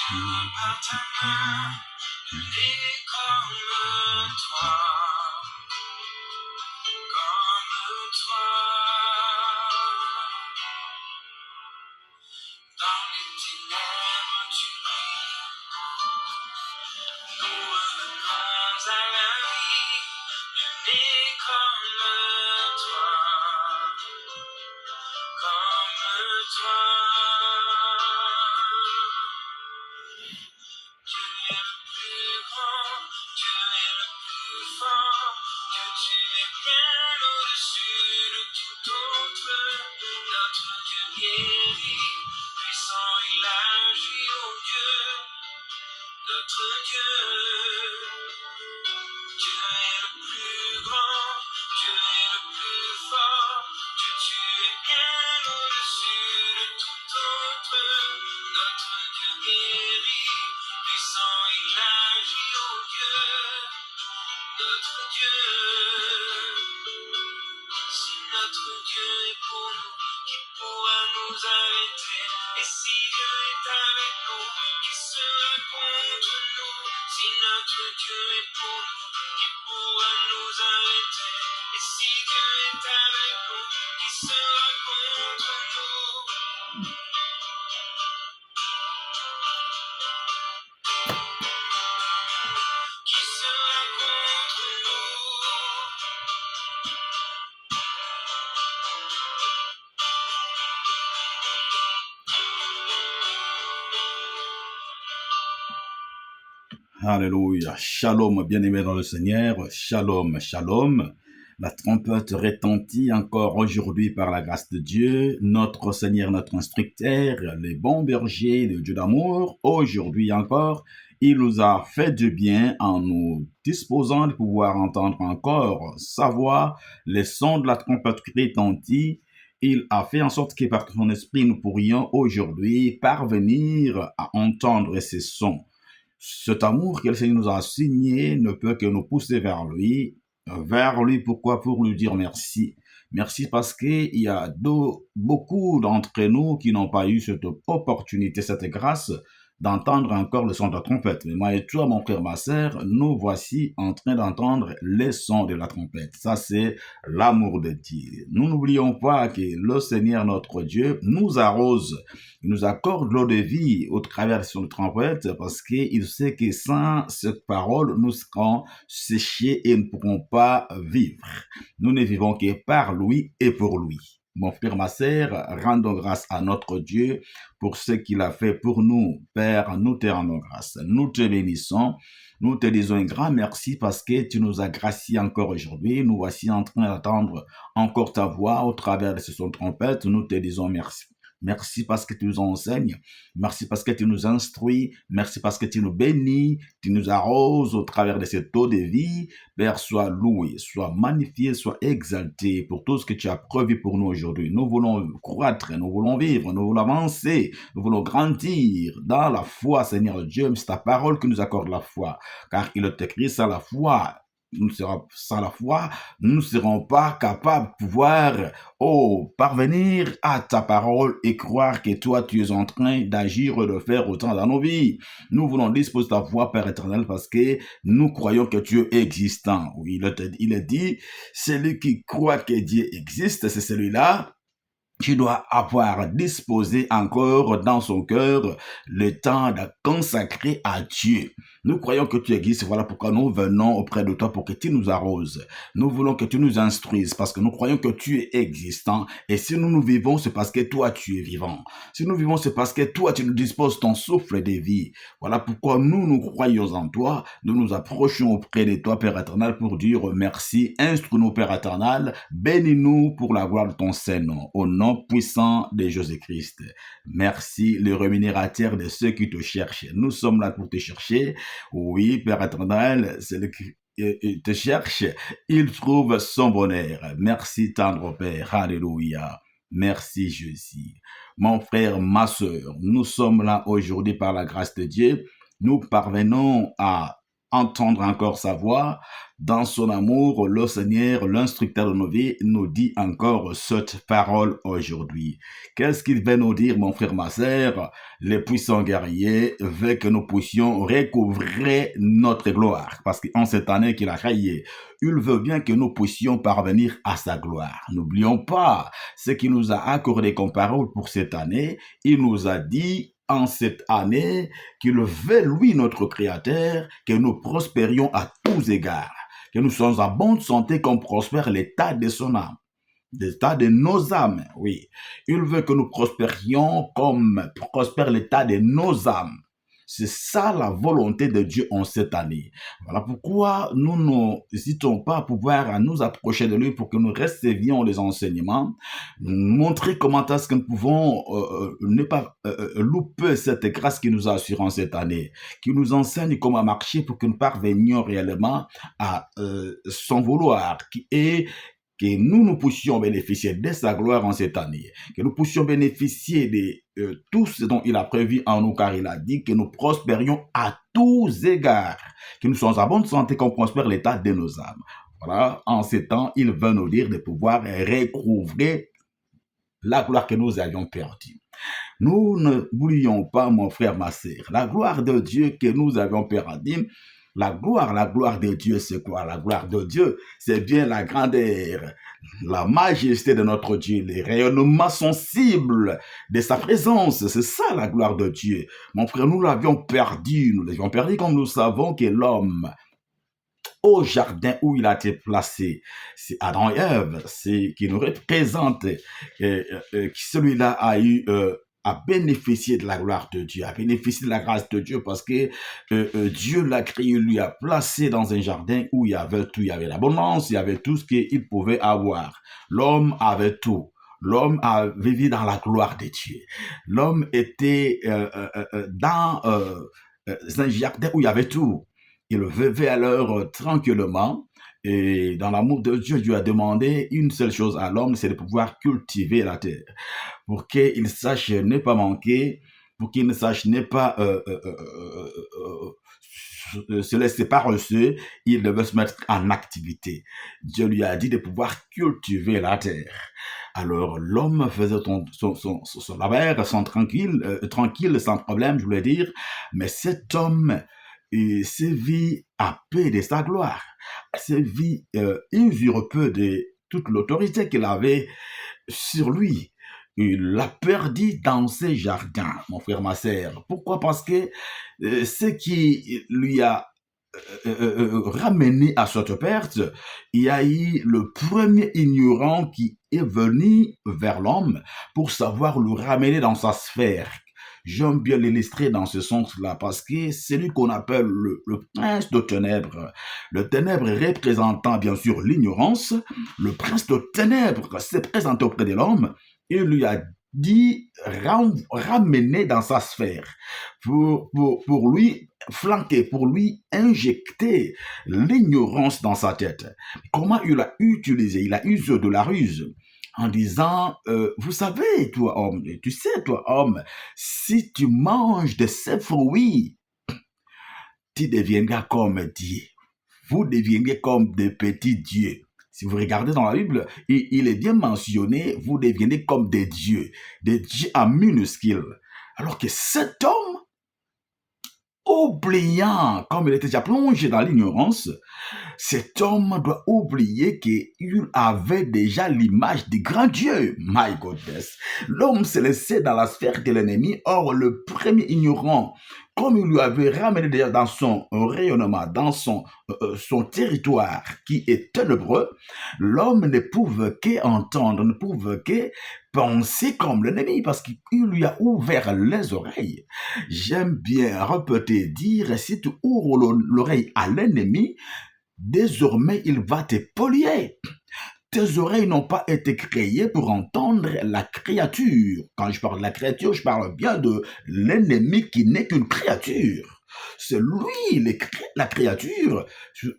par ta main, nul comme toi, comme toi. Dans les ténèbres tu brilles, nous revenons à la vie, nul comme toi, comme toi. Dieu est le plus grand, Dieu est le plus fort, Dieu tu es bien au-dessus de tout autre. Notre Dieu guérit, puissant il agit, oh Dieu, notre Dieu. Dieu est le plus grand, Dieu est le plus fort, Dieu tu es bien au-dessus de tout autre. Notre Dieu guérit, puissant il agit, oh Dieu, notre Dieu. Si notre Dieu est pour nous, qui pourra nous arrêter? Et si Dieu est avec nous, qui sera contre nous? Si notre Dieu est pour nous, qui pourra nous arrêter? Et si Dieu est avec nous, qui sera contre nous? Qui sera contre nous? Alléluia. Shalom, bien-aimés dans le Seigneur. Shalom, shalom. La trompette retentit encore aujourd'hui par la grâce de Dieu, notre Seigneur, notre instructeur, le bon berger, le Dieu d'amour. Aujourd'hui encore, il nous a fait du bien en nous disposant de pouvoir entendre encore sa voix, les sons de la trompette retentit. Il a fait en sorte que par son esprit, nous pourrions aujourd'hui parvenir à entendre ces sons. Cet amour que le Seigneur nous a signé ne peut que nous pousser vers lui. Pourquoi? Pour lui dire merci. Merci parce qu'il y a beaucoup d'entre nous qui n'ont pas eu cette opportunité, cette grâce d'entendre encore le son de la trompette. Mais moi et toi, mon frère, ma sœur, nous voici en train d'entendre les sons de la trompette. Ça, c'est l'amour de Dieu. Nous n'oublions pas que le Seigneur, notre Dieu, nous arrose. Il nous accorde l'eau de vie au travers de son trompette parce qu'il sait que sans cette parole, nous serons séchés et ne pourrons pas vivre. Nous ne vivons que par lui et pour lui. Mon frère, ma sœur, rendons grâce à notre Dieu pour ce qu'il a fait pour nous. Père, nous te rendons grâce. Nous te bénissons. Nous te disons un grand merci parce que tu nous as graciés encore aujourd'hui. Nous voici en train d'attendre encore ta voix au travers de ce son de trompette. Nous te disons merci. Merci parce que tu nous enseignes. Merci parce que tu nous instruis. Merci parce que tu nous bénis. Tu nous arroses au travers de cette eau de vie. Père, sois loué, sois magnifié, sois exalté pour tout ce que tu as prévu pour nous aujourd'hui. Nous voulons croître, nous voulons vivre, nous voulons avancer, nous voulons grandir dans la foi, Seigneur Dieu. C'est ta parole qui nous accorde la foi, car il est écrit sans la foi. Sans la foi, nous ne serons pas capables de pouvoir parvenir à ta parole et croire que toi, tu es en train d'agir et de faire autant dans nos vies. Nous voulons disposer ta voix, Père éternel, parce que nous croyons que tu es existant. Oui, il est dit, celui qui croit que Dieu existe, c'est celui-là qui doit avoir disposé encore dans son cœur le temps de consacrer à Dieu. Nous croyons que tu existes, voilà pourquoi nous venons auprès de toi pour que tu nous arroses. Nous voulons que tu nous instruises parce que nous croyons que tu es existant et si nous vivons, c'est parce que toi tu es vivant. Si nous vivons, c'est parce que toi tu nous disposes ton souffle de vie. Voilà pourquoi nous croyons en toi, nous nous approchons auprès de toi, Père éternel, pour dire merci. Instruis-nous, Père éternel, bénis-nous pour la gloire de ton Saint-Nom. Au nom puissant de Jésus-Christ. Merci, le rémunérateur de ceux qui te cherchent. Nous sommes là pour te chercher. Oui, Père éternel, c'est le qui te cherche, il trouve son bonheur. Merci, tendre Père. Alléluia. Merci, Jésus. Mon frère, ma sœur, nous sommes là aujourd'hui par la grâce de Dieu. Nous parvenons à entendre encore sa voix. Dans son amour, le Seigneur, l'instructeur de nos vies, nous dit encore cette parole aujourd'hui. Qu'est-ce qu'il veut nous dire, mon frère, ma sœur? Les puissants guerriers veulent que nous puissions recouvrer notre gloire, parce qu'en cette année qu'il a créée, il veut bien que nous puissions parvenir à sa gloire. N'oublions pas ce qu'il nous a accordé comme parole pour cette année. Il nous a dit en cette année qu'il veut, lui, notre Créateur, que nous prospérions à tous égards, que nous soyons en bonne santé comme prospère l'état de son âme, l'état de nos âmes, oui. Il veut que nous prospérions comme prospère l'état de nos âmes. C'est ça la volonté de Dieu en cette année. Voilà pourquoi nous n'hésitons pas à pouvoir nous approcher de lui pour que nous recevions les enseignements, montrer comment est-ce que nous pouvons ne pas louper cette grâce qui nous a assuré en cette année, qui nous enseigne comment marcher pour que nous parvenions réellement à son vouloir, qui est que nous puissions bénéficier de sa gloire en cette année, que nous puissions bénéficier de tout ce dont il a prévu en nous, car il a dit que nous prospérions à tous égards, que nous soyons en bonne santé, qu'on prospère l'état de nos âmes. Voilà, en ces temps, il veut nous dire de pouvoir recouvrer la gloire que nous avions perdue. Nous ne voulions pas, mon frère, ma sœur, la gloire de Dieu que nous avions perdue. La gloire de Dieu, c'est quoi? La gloire de Dieu, c'est bien la grandeur, la majesté de notre Dieu, les rayonnements sensibles de sa présence. C'est ça la gloire de Dieu. Mon frère, nous l'avions perdu. Nous l'avions perdu comme nous savons que l'homme, au jardin où il a été placé, c'est Adam et Ève, c'est qui nous représente, celui-là a eu à bénéficier de la gloire de Dieu, à bénéficier de la grâce de Dieu, parce que Dieu l'a créé, lui a placé dans un jardin où il y avait tout, il y avait l'abondance, il y avait tout ce qu'il pouvait avoir. L'homme avait tout. L'homme a vécu dans la gloire de Dieu. L'homme était dans un jardin où il y avait tout. Il vivait alors tranquillement. Et dans l'amour de Dieu, Dieu a demandé une seule chose à l'homme, c'est de pouvoir cultiver la terre, pour qu'il sache ne pas manquer, pour qu'il ne sache ne pas se laisser paresseux, il devait se mettre en activité. Dieu lui a dit de pouvoir cultiver la terre. Alors l'homme faisait son labeur tranquille, sans problème, je voulais dire, mais cet homme sévit à peu de sa gloire, sévit usurpé de toute l'autorité qu'il avait sur lui. Il l'a perdu dans ses jardins, mon frère, ma sœur. Pourquoi? Parce que ce qui lui a ramené à cette perte, il y a eu le premier ignorant qui est venu vers l'homme pour savoir le ramener dans sa sphère. J'aime bien l'illustrer dans ce sens-là parce que c'est lui qu'on appelle le prince de ténèbres. Le ténèbre représentant bien sûr l'ignorance. Le prince de ténèbres s'est présenté auprès de l'homme et lui a dit ramener dans sa sphère pour lui flanquer, pour lui injecter l'ignorance dans sa tête. Comment il a utilisé? Il a usé de la ruse en disant, vous savez, toi homme, tu sais, toi homme, si tu manges de ces fruits, tu deviendras comme Dieu. Vous deviendrez comme des petits dieux. Si vous regardez dans la Bible, il est bien mentionné, vous deviendrez comme des dieux en minuscule. Alors que cet homme, oubliant, comme il était déjà plongé dans l'ignorance, cet homme doit oublier qu'il avait déjà l'image du grand Dieu. My goodness. L'homme s'est laissé dans la sphère de l'ennemi. Or, le premier ignorant, comme il lui avait ramené déjà dans son rayonnement, dans son territoire qui est ténébreux, l'homme ne pouvait qu'entendre, ne pouvait que penser comme l'ennemi parce qu'il lui a ouvert les oreilles. J'aime bien répéter, dire, si tu ouvres l'oreille à l'ennemi, désormais il va te polluer. Tes oreilles n'ont pas été créées pour entendre la créature. Quand je parle de la créature, je parle bien de l'ennemi qui n'est qu'une créature. C'est lui, la créature,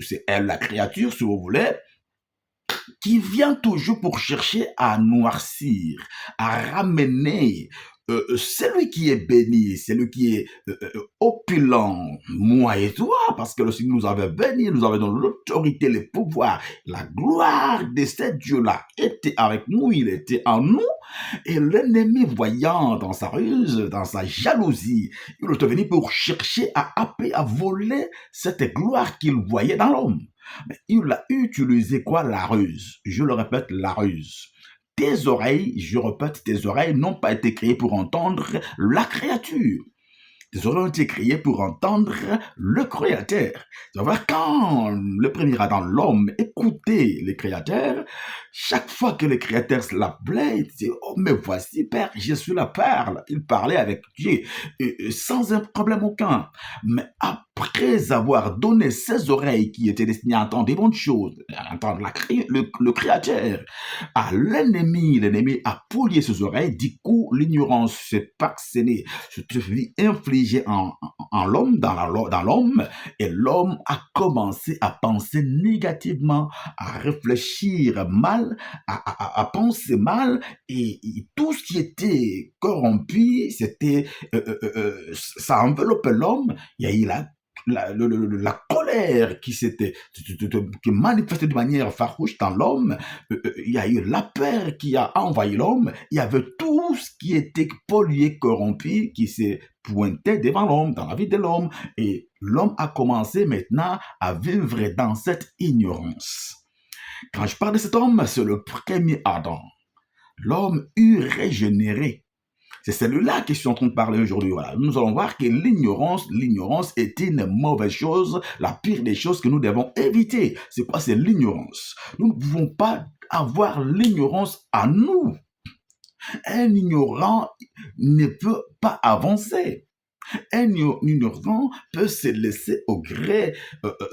c'est elle la créature, si vous voulez, qui vient toujours pour chercher à noircir, à ramener celui qui est béni, celui qui est opulent, moi et toi, parce que le Seigneur nous avait bénis, nous avait donné l'autorité, le pouvoir, la gloire de ce Dieu-là était avec nous, il était en nous, et l'ennemi voyant dans sa ruse, dans sa jalousie, il est venu pour chercher à happer, à voler cette gloire qu'il voyait dans l'homme. Mais il a utilisé quoi? La ruse. Je le répète, la ruse. Tes oreilles, je répète, tes oreilles n'ont pas été créées pour entendre la créature. Tes oreilles ont été créées pour entendre le Créateur. Tu vas voir, quand le premier Adam, l'homme, écoutait le Créateur, chaque fois que le Créateur l'appelait, il disait, oh, mais voici, Père, je suis la perle. Il parlait avec Dieu sans un problème aucun. Mais après avoir donné ses oreilles qui étaient destinées à entendre des bonnes choses, à entendre le Créateur, à l'ennemi a pollué ses oreilles. Du coup, l'ignorance s'est vaccinée, se vit infligée en l'homme, dans l'homme, et l'homme a commencé à penser négativement, à réfléchir mal, à penser mal, et tout ce qui était corrompu, c'était, ça enveloppait l'homme. Il y a eu la colère qui manifestait de manière farouche dans l'homme. Il y a eu la peur qui a envahi l'homme. Il y avait tout ce qui était pollué, corrompu, qui s'est pointé devant l'homme, dans la vie de l'homme. Et l'homme a commencé maintenant à vivre dans cette ignorance. Quand je parle de cet homme, c'est le premier Adam. L'homme eut régénéré. C'est celui-là que je suis en train de parler aujourd'hui. Voilà. Nous allons voir que l'ignorance est une mauvaise chose, la pire des choses que nous devons éviter. C'est quoi? C'est l'ignorance. Nous ne pouvons pas avoir l'ignorance à nous. Un ignorant ne peut pas avancer. Un ignorant peut se laisser au gré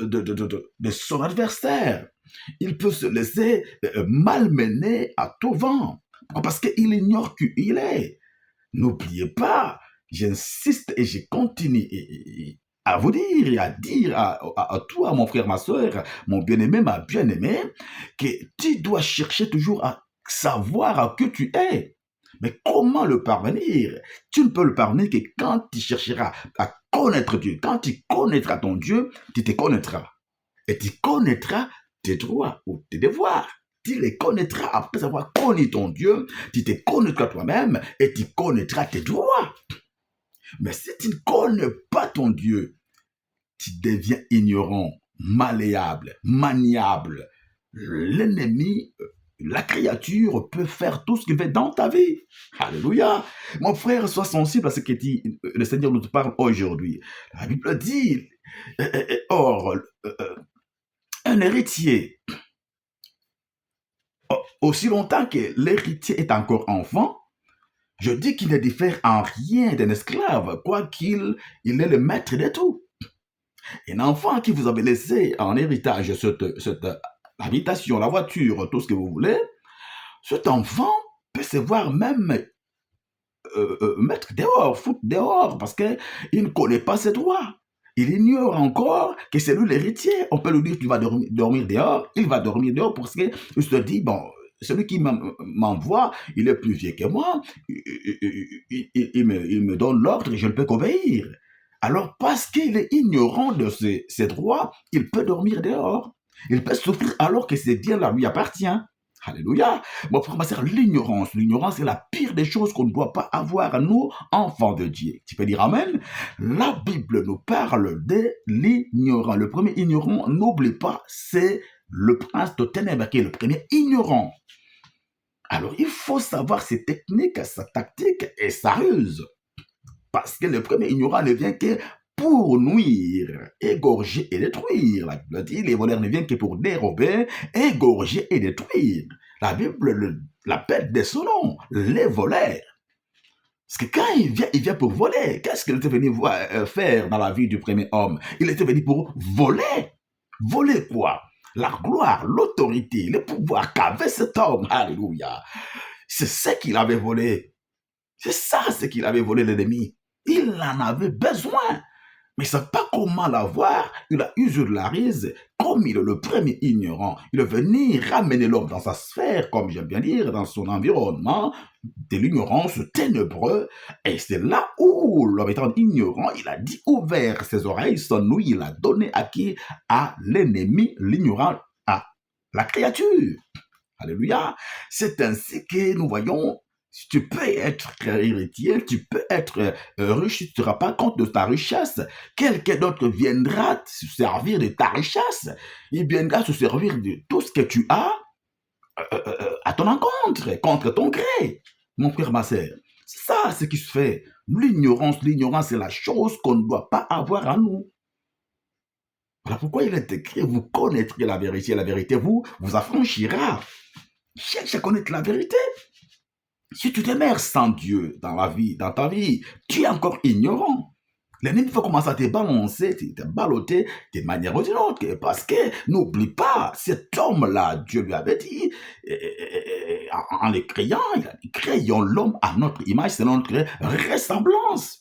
de son adversaire. Il peut se laisser malmener à tout vent. Parce qu'il ignore qui il est. N'oubliez pas, j'insiste et je continue à vous dire et à dire à toi, mon frère, ma soeur, mon bien-aimé, ma bien-aimée, que tu dois chercher toujours à savoir à qui tu es. Mais comment le parvenir? Tu ne peux le parvenir que quand tu chercheras à connaître Dieu. Quand tu connaîtras ton Dieu, tu te connaîtras. Et tu connaîtras tes droits ou tes devoirs. Tu les connaîtras après avoir connu ton Dieu, tu te connaîtras toi-même et tu connaîtras tes droits. Mais si tu ne connais pas ton Dieu, tu deviens ignorant, malléable, maniable. L'ennemi, la créature peut faire tout ce qu'il veut dans ta vie. Alléluia. Mon frère, sois sensible à ce que le Seigneur nous parle aujourd'hui. La Bible dit, or, un héritier, aussi longtemps que l'héritier est encore enfant, je dis qu'il ne diffère en rien d'un esclave, quoiqu'il est le maître de tout. Un enfant qui vous avait laissé en héritage cette habitation, la voiture, tout ce que vous voulez, cet enfant peut se voir même mettre dehors, foutre dehors, parce qu'il ne connaît pas ses droits. Il ignore encore que c'est lui l'héritier. On peut lui dire tu vas dormir dehors, il va dormir dehors parce qu'il se dit, bon, celui qui m'envoie, il est plus vieux que moi, il me donne l'ordre et je ne peux qu'obéir. Alors, parce qu'il est ignorant de ses droits, il peut dormir dehors. Il peut souffrir alors que ces biens-là lui appartiennent. Alléluia. Mon frère, ma sœur, l'ignorance est la pire des choses qu'on ne doit pas avoir, nous, enfants de Dieu. Tu peux dire Amen? La Bible nous parle de l'ignorant. Le premier ignorant, n'oublie pas, c'est le prince de ténèbres qui est le premier ignorant. Alors, il faut savoir ses techniques, sa tactique et sa ruse. Parce que le premier ignorant ne vient que pour nuire, égorger et détruire. La Bible dit, les voleurs ne viennent que pour dérober, égorger et détruire. La Bible l'appelle de son nom, les voleurs. Parce que quand il vient pour voler. Qu'est-ce qu'il était venu faire dans la vie du premier homme? Il était venu pour voler. Voler quoi? La gloire, l'autorité, le pouvoir qu'avait cet homme. Alléluia. C'est ce qu'il avait volé. C'est ça ce qu'il avait volé l'ennemi. Il en avait besoin. mais il ne sait pas comment l'avoir. Il a usurarise, comme il est le premier ignorant. Il est venu ramener l'homme dans sa sphère, comme j'aime bien dire, dans son environnement, de l'ignorance ténébreux. Et c'est là où l'homme étant ignorant, il a dit ouvert ses oreilles, son ouïe, il a donné à qui? À l'ennemi, l'ignorant, à la créature. Alléluia. C'est ainsi que nous voyons, tu peux être héritier, tu peux être riche, tu ne te rends pas compte de ta richesse. Quelqu'un d'autre viendra se servir de ta richesse. Il viendra se servir de tout ce que tu as à ton encontre, contre ton gré. Mon frère, ma sœur, c'est ça ce qui se fait. L'ignorance, c'est la chose qu'on ne doit pas avoir en nous. Voilà pourquoi il est écrit, vous connaîtrez la vérité vous affranchira. Cherche à connaître la vérité. Si tu demeures sans Dieu dans ta vie, tu es encore ignorant. L'ennemi va commencer à te balancer, te balloter de manière ou d'une autre. Parce que n'oublie pas, cet homme-là, Dieu lui avait dit, en le créant, il a dit, créons l'homme à notre image, c'est notre ressemblance.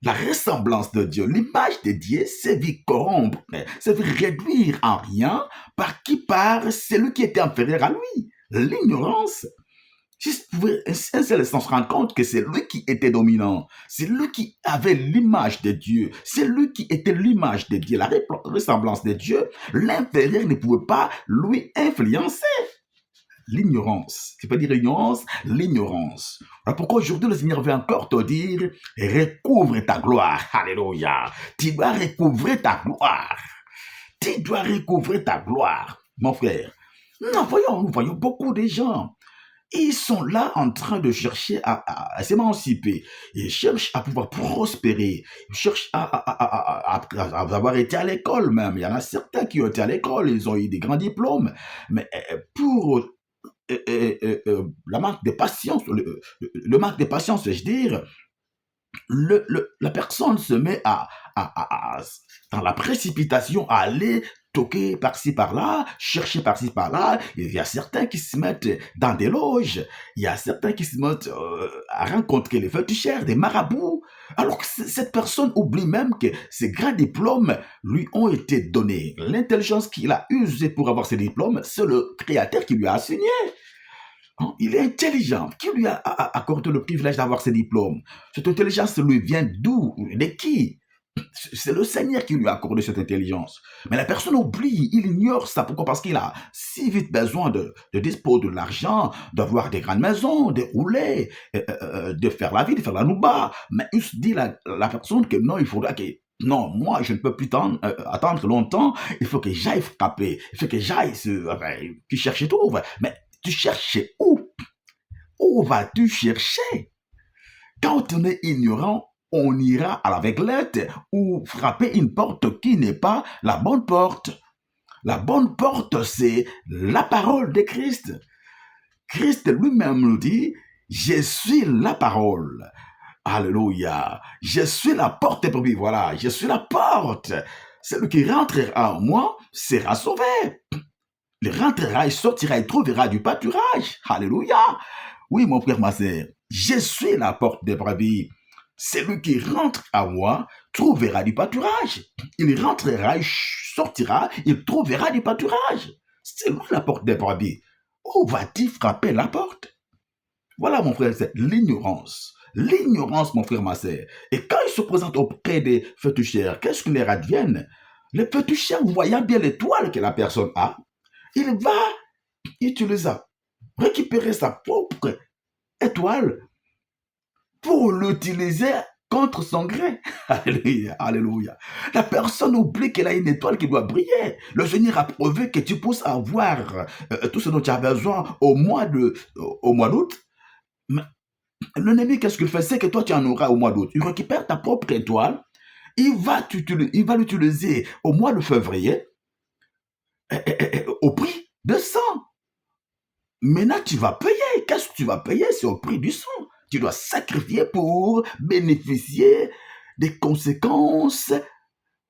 La ressemblance de Dieu, l'image de Dieu, c'est vite corrompre, c'est réduire en rien par qui part celui qui était inférieur à lui. L'ignorance. Si vous pouvez un seul instant se rendre compte que c'est lui qui était dominant, c'est lui qui avait l'image de Dieu, c'est lui qui était l'image de Dieu, la ressemblance de Dieu, l'inférieur ne pouvait pas lui influencer. L'ignorance. Tu peux dire ignorance? L'ignorance. Alors pourquoi aujourd'hui le Seigneur veut encore te dire, recouvre ta gloire. Alléluia. Tu dois recouvrer ta gloire. Tu dois recouvrer ta gloire, mon frère. Nous voyons beaucoup de gens. Ils sont là en train de chercher à s'émanciper. Ils cherchent à pouvoir prospérer. Ils cherchent à avoir été à l'école même. Il y en a certains qui ont été à l'école, ils ont eu des grands diplômes. Mais pour la manque de patience, le manque de patience, je veux dire, la personne se met dans la précipitation à aller toquer par-ci par-là, chercher par-ci par-là. Il y a certains qui se mettent dans des loges, il y a certains qui se mettent à rencontrer les féticheurs, des marabouts, alors que cette personne oublie même que ces grands diplômes lui ont été donnés. L'intelligence qu'il a usée pour avoir ces diplômes, c'est le Créateur qui lui a assigné. Il est intelligent. Qui lui a accordé le privilège d'avoir ces diplômes? Cette intelligence lui vient d'où? De qui? C'est le Seigneur qui lui a accordé cette intelligence. Mais la personne oublie, il ignore ça. Pourquoi? Parce qu'il a si vite besoin de disposer de l'argent, d'avoir des grandes maisons, de rouler, de faire la vie, de faire la nouba. Mais il se dit la personne que non, il faudra que... Non, moi, je ne peux plus attendre longtemps. Il faut que j'aille frapper. Il faut que j'aille tu cherches tout. Mais tu cherches où? Où vas-tu chercher? Quand on est ignorant, on ira à l'aveuglette ou frapper une porte qui n'est pas la bonne porte. La bonne porte, c'est la parole de Christ. Christ lui-même nous dit, je suis la parole. Alléluia. Je suis la porte pour lui. Voilà, je suis la porte. Celui qui rentrera en moi sera sauvé. Il rentrera, il sortira, il trouvera du pâturage. Alléluia. Oui, mon frère, ma sœur, je suis la porte des brebis. Celui qui rentre à moi trouvera du pâturage. Il rentrera, il sortira, il trouvera du pâturage. C'est lui la porte des brebis. Où va-t-il frapper la porte? Voilà, mon frère, c'est l'ignorance. L'ignorance, mon frère, ma sœur. Et quand il se présente auprès des féticheurs, qu'est-ce qui leur advienne? Les féticheurs, voyant bien l'étoile que la personne a, il va utiliser, récupérer sa propre étoile pour l'utiliser contre son gré. Alléluia, alléluia. La personne oublie qu'elle a une étoile qui doit briller. Le Seigneur a prouvé que tu puisses avoir tout ce dont tu as besoin au mois d'août. Mais l'ennemi, qu'est-ce qu'il fait? C'est que toi, tu en auras au mois d'août. Il récupère ta propre étoile. Il va l'utiliser au mois de février au prix de 100. Maintenant, tu vas payer. Qu'est-ce que tu vas payer? C'est au prix du sang. Tu dois sacrifier pour bénéficier des conséquences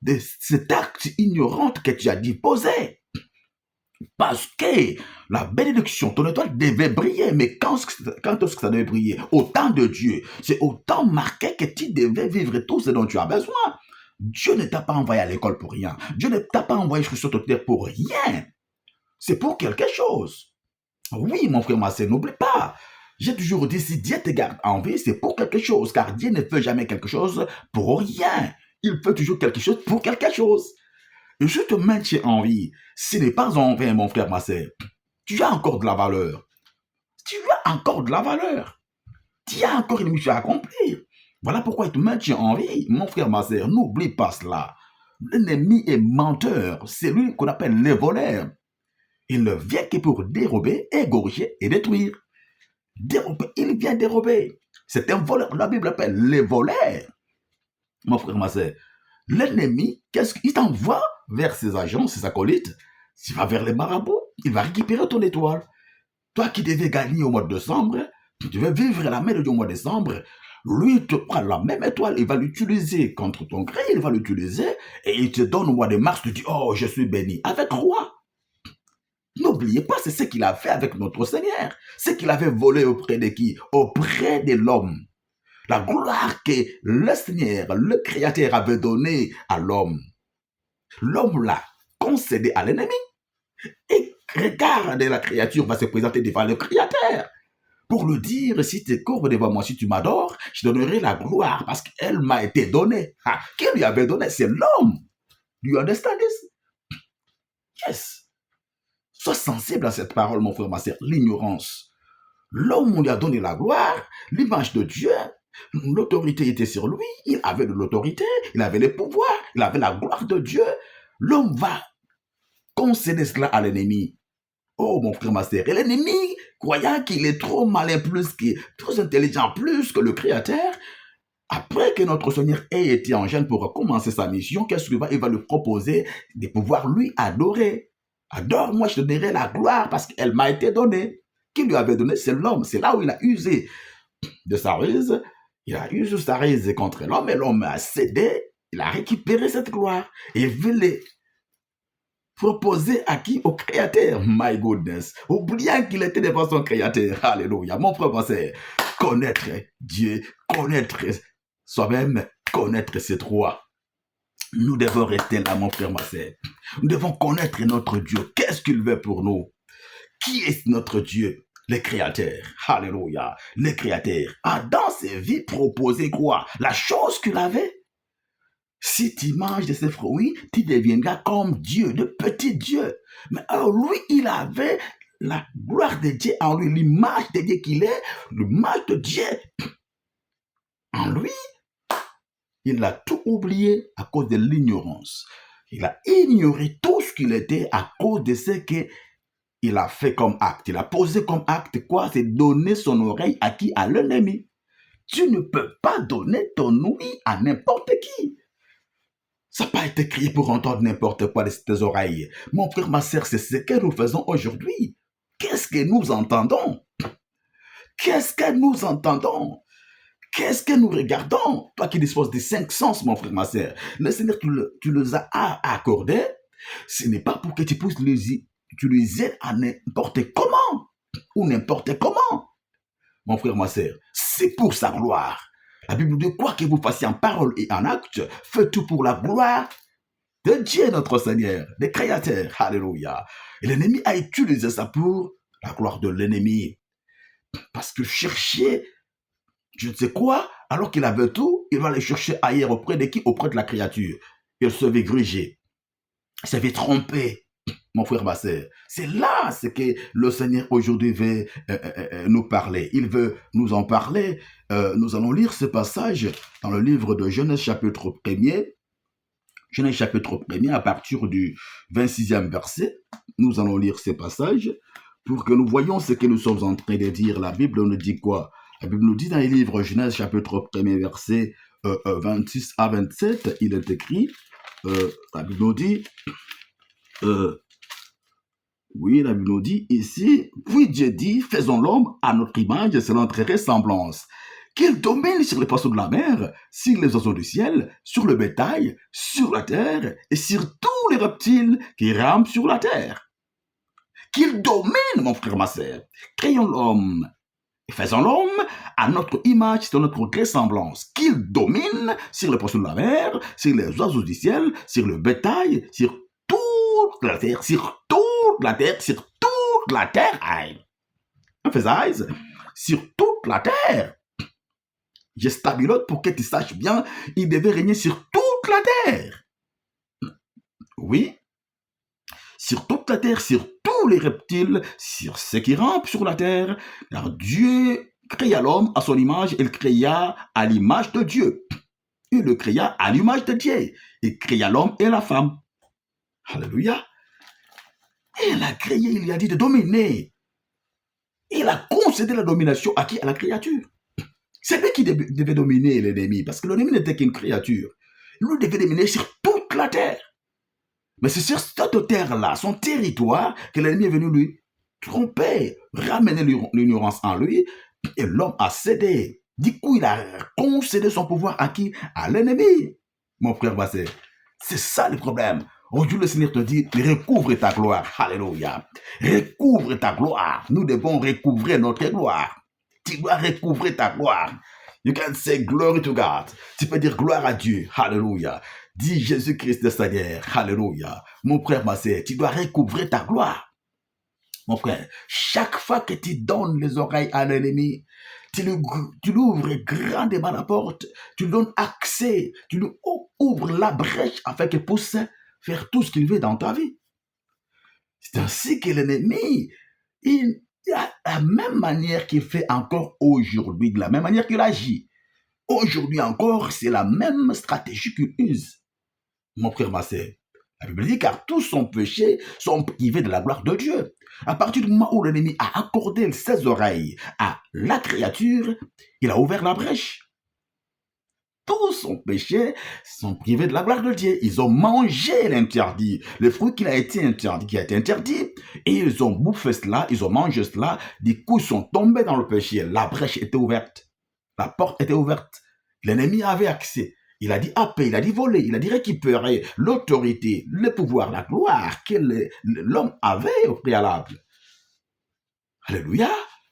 de cet acte ignorant que tu as déposé. Parce que la bénédiction, ton étoile devait briller. Mais quand est-ce que ça devait briller? Au temps de Dieu. C'est au temps marqué que tu devais vivre tout ce dont tu as besoin. Dieu ne t'a pas envoyé à l'école pour rien. Dieu ne t'a pas envoyé sur cette terre pour rien. C'est pour quelque chose. Oui, mon frère, ma sœur, n'oublie pas. J'ai toujours dit, si Dieu te garde en vie, c'est pour quelque chose, car Dieu ne fait jamais quelque chose pour rien. Il fait toujours quelque chose pour quelque chose. Et je te maintiens en vie. Ce n'est pas en vain, mon frère, ma sœur. Tu as encore de la valeur. Tu as encore de la valeur. Tu as encore une mission à accomplir. Voilà pourquoi il te maintient en vie, mon frère, ma sœur. N'oublie pas cela. L'ennemi est menteur. C'est lui qu'on appelle les voleurs. Il ne vient que pour dérober, égorger et détruire. Dérober, il vient dérober. C'est un voleur. La Bible appelle les voleurs. Mon frère, ma sœur. L'ennemi, qu'est-ce qu'il t'envoie vers ses agents, ses acolytes? Tu vas vers les marabouts, il va récupérer ton étoile. Toi qui devais gagner au mois de décembre, tu devais vivre la même au mois de décembre, lui il te prend la même étoile, il va l'utiliser contre ton gré, il va l'utiliser et il te donne au mois de mars, tu dis, oh, je suis béni. Avec quoi? N'oubliez pas, c'est ce qu'il a fait avec notre Seigneur. Ce qu'il avait volé auprès de qui? Auprès de l'homme. La gloire que le Seigneur, le Créateur avait donnée à l'homme. L'homme l'a concédé à l'ennemi. Et regarde, la créature va se présenter devant le Créateur pour lui dire, si tu courbes devant moi, si tu m'adores, je donnerai la gloire parce qu'elle m'a été donnée. Ah, qui lui avait donné? C'est l'homme. Do you understand this? Yes. Sois sensible à cette parole, mon frère, ma sœur. L'ignorance. L'homme, on lui a donné la gloire, l'image de Dieu. L'autorité était sur lui. Il avait de l'autorité, il avait le pouvoir, il avait la gloire de Dieu. L'homme va concéder cela à l'ennemi. Oh, mon frère, ma sœur. Et l'ennemi, croyant qu'il est trop malin, trop intelligent, plus que le Créateur, après que notre Seigneur ait été en gêne pour commencer sa mission, qu'est-ce qu'il va? Il va lui proposer de pouvoir lui adorer. Adore-moi, je te donnerai la gloire parce qu'elle m'a été donnée. Qui lui avait donné? C'est l'homme. C'est là où il a usé de sa ruse. Il a usé sa ruse contre l'homme et l'homme a cédé. Il a récupéré cette gloire et veut les proposer à qui? Au Créateur. My goodness. Oubliant qu'il était devant son Créateur. Alléluia. Mon frère, ma sœur, connaître Dieu, connaître soi-même, connaître ses droits. Nous devons rester là, mon frère, ma sœur. Nous devons connaître notre Dieu. Qu'est-ce qu'il veut pour nous? Qui est notre Dieu? Le Créateur. Alléluia. Le Créateur a dans ses vies proposé quoi? La chose qu'il avait. Si tu manges de ces fruits, tu deviendras comme Dieu, de petit Dieu. Mais alors lui, il avait la gloire de Dieu en lui, l'image de Dieu qu'il est, l'image de Dieu en lui. Il a tout oublié à cause de l'ignorance. Il a ignoré tout ce qu'il était à cause de ce qu'il a fait comme acte. Il a posé comme acte quoi? C'est donner son oreille à qui? À l'ennemi. Tu ne peux pas donner ton ouïe à n'importe qui. Ça n'a pas été créé pour entendre n'importe quoi de tes oreilles. Mon frère, ma sœur, c'est ce que nous faisons aujourd'hui. Qu'est-ce que nous entendons? Qu'est-ce que nous entendons? Qu'est-ce que nous regardons? Toi qui disposes des 5 sens, mon frère, ma sœur. Le Seigneur, tu les as accordés. Ce n'est pas pour que tu puisses les utiliser à n'importe comment ou n'importe comment. Mon frère, ma sœur, c'est pour sa gloire. La Bible dit quoi que vous fassiez en parole et en acte, faites tout pour la gloire de Dieu notre Seigneur, le Créateur. Alléluia. Et l'ennemi a utilisé ça pour la gloire de l'ennemi. Parce que chercher je ne sais quoi, alors qu'il avait tout, il va aller chercher ailleurs auprès de qui? Auprès de la créature. Il se fait gruger. Il se fait tromper, mon frère, ma sœur. C'est là ce que le Seigneur aujourd'hui veut nous parler. Il veut nous en parler. Nous allons lire ce passage dans le livre de Genèse chapitre 1er. Genèse chapitre 1er, à partir du 26e verset. Nous allons lire ce passage pour que nous voyions ce que nous sommes en train de dire. La Bible nous dit quoi? La Bible nous dit dans les livres Genèse chapitre 1er verset 26 à 27, il est écrit, la Bible nous dit, la Bible nous dit ici, puis Dieu dit, faisons l'homme à notre image selon notre ressemblance, qu'il domine sur les poissons de la mer, sur les oiseaux du ciel, sur le bétail, sur la terre et sur tous les reptiles qui rampent sur la terre. Qu'il domine, mon frère, ma sœur. Créons l'homme Faisons l'homme à notre image, sur notre ressemblance, qu'il domine sur les poissons de la mer, sur les oiseaux du ciel, sur le bétail, sur toute la terre, sur toute la terre, sur toute la terre. Emphasize, sur toute la terre. Je stabilote pour que tu saches bien, il devait régner sur toute la terre. Oui, sur toute la terre, sur tous les reptiles, sur ceux qui rampent sur la terre. Car Dieu créa l'homme à son image, il créa à l'image de Dieu. Il le créa à l'image de Dieu. Il créa l'homme et la femme. Alléluia. Il a créé, il lui a dit de dominer. Il a concédé la domination à qui? À la créature. C'est lui qui devait dominer l'ennemi, parce que l'ennemi n'était qu'une créature. Lui devait dominer sur toute la terre. Mais c'est sur cette terre-là, son territoire, que l'ennemi est venu lui tromper, ramener l'ignorance en lui, et l'homme a cédé. Du coup, il a concédé son pouvoir à qui? À l'ennemi. Mon frère Bassé, c'est ça le problème. Aujourd'hui, le Seigneur te dit, recouvre ta gloire. Alléluia. Recouvre ta gloire. Nous devons recouvrir notre gloire. Tu dois recouvrir ta gloire. You can say glory to God. Tu peux dire gloire à Dieu. Alléluia. Dis Jésus-Christ de Seigneur. Alléluia. Mon frère, ma sœur, tu dois recouvrir ta gloire. Mon frère, chaque fois que tu donnes les oreilles à l'ennemi, tu lui ouvres grandement la porte, tu lui donnes accès, tu lui ouvres la brèche afin qu'il puisse faire tout ce qu'il veut dans ta vie. C'est ainsi que l'ennemi, il a la même manière qu'il fait encore aujourd'hui, de la même manière qu'il agit. Aujourd'hui encore, c'est la même stratégie qu'il use. Mon frère, ma sœur, la Bible dit car tous sont péchés, sont privés de la gloire de Dieu. À partir du moment où l'ennemi a accordé ses oreilles à la créature, il a ouvert la brèche. Tous sont péchés, sont privés de la gloire de Dieu. Ils ont mangé l'interdit, le fruit qui a été interdit, et ils ont bouffé cela, ils ont mangé cela. Du coup, ils sont tombés dans le péché. La brèche était ouverte, la porte était ouverte. L'ennemi avait accès. Il a dit happer, il a dit voler, il a dit récupérer l'autorité, le pouvoir, la gloire que l'homme avait au préalable. Alléluia.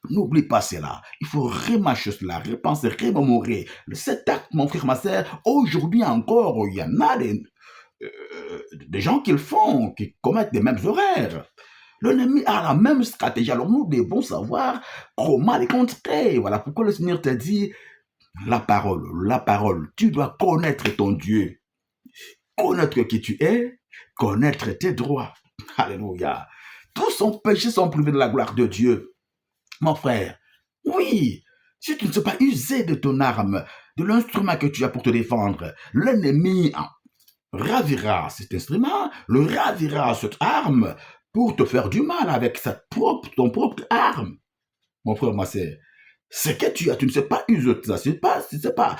N'oublie pas cela. Il faut remarcher cela, repenser, remémorer. Cet acte, mon frère, ma sœur, aujourd'hui encore, il y en a des gens qui le font, qui commettent les mêmes erreurs. L'ennemi a la même stratégie. Alors nous devons savoir comment les contrer. Voilà pourquoi le Seigneur te dit la parole. Tu dois connaître ton Dieu, connaître qui tu es, connaître tes droits. Alléluia. Tous sont péchés, sont privés de la gloire de Dieu. Mon frère, oui, si tu ne sais pas user de ton arme, de l'instrument que tu as pour te défendre, l'ennemi ravira cet instrument, le ravira cette arme pour te faire du mal avec ton propre arme. Mon frère, ma sœur, ce que tu as, tu ne sais pas user de ça, tu ne sais pas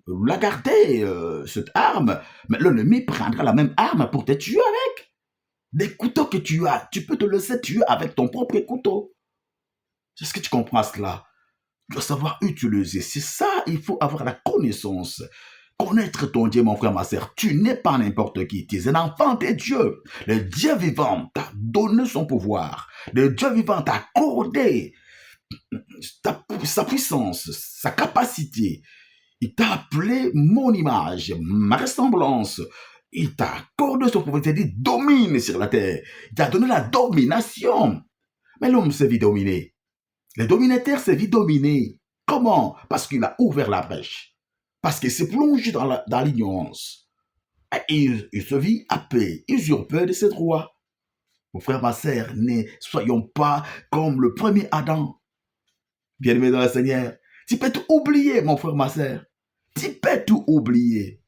la garder, cette arme, mais l'ennemi prendra la même arme pour te tuer avec. Des couteaux que tu as, tu peux te laisser tuer avec ton propre couteau. Est-ce que tu comprends cela? Tu dois savoir utiliser. C'est ça, il faut avoir la connaissance. Connaître ton Dieu, mon frère, ma sœur. Tu n'es pas n'importe qui. Tu es un enfant de Dieu. Le Dieu vivant t'a donné son pouvoir. Le Dieu vivant t'a accordé sa puissance, sa capacité. Il t'a appelé mon image, ma ressemblance. Il t'a accordé son pouvoir, il t'a dit domine sur la terre. Il t'a donné la domination. Mais l'homme s'est vit dominer. Le dominateur s'est vit dominer. Comment? Parce qu'il a ouvert la brèche. Parce qu'il s'est plongé dans l'ignorance. Et il se vit happé, usurpé de ses droits. Mon frère, ma sœur, ne soyons pas comme le premier Adam. Bien-aimé dans le Seigneur, tu peux tout oublier, mon frère, ma sœur. Tu peux tout oublier.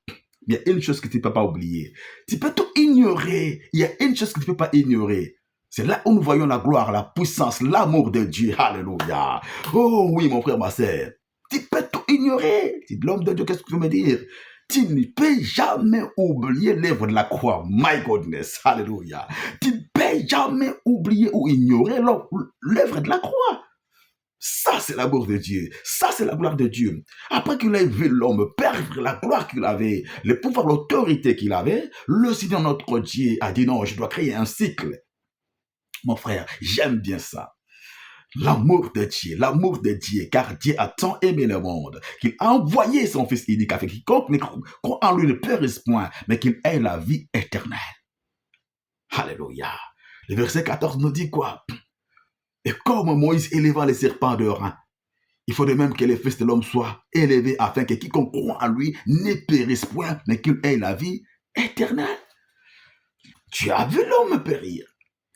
Il y a une chose que tu ne peux pas oublier. Tu peux tout ignorer. Il y a une chose que tu ne peux pas ignorer. C'est là où nous voyons la gloire, la puissance, l'amour de Dieu. Alléluia. Oh oui, mon frère, ma sœur. Tu peux tout ignorer. Tu es l'homme de Dieu, qu'est-ce que tu veux me dire? Tu ne peux jamais oublier l'œuvre de la croix. My goodness. Alléluia. Tu ne peux jamais oublier ou ignorer l'œuvre de la croix. Ça, c'est l'amour de Dieu. Ça, c'est la gloire de Dieu. Après qu'il ait vu l'homme perdre la gloire qu'il avait, le pouvoir, l'autorité qu'il avait, le Seigneur notre Dieu a dit non, je dois créer un cycle. Mon frère, j'aime bien ça. l'amour de Dieu, car Dieu a tant aimé le monde qu'il a envoyé son Fils unique afin que quiconque ne croit en lui ne périsse point, mais qu'il ait la vie éternelle. Alléluia. Le verset 14 nous dit quoi? Et comme Moïse éleva les serpents de rein, il faut de même que le Fils de l'homme soit élevé afin que quiconque croit en lui ne périsse point, mais qu'il ait la vie éternelle. Tu as vu l'homme périr.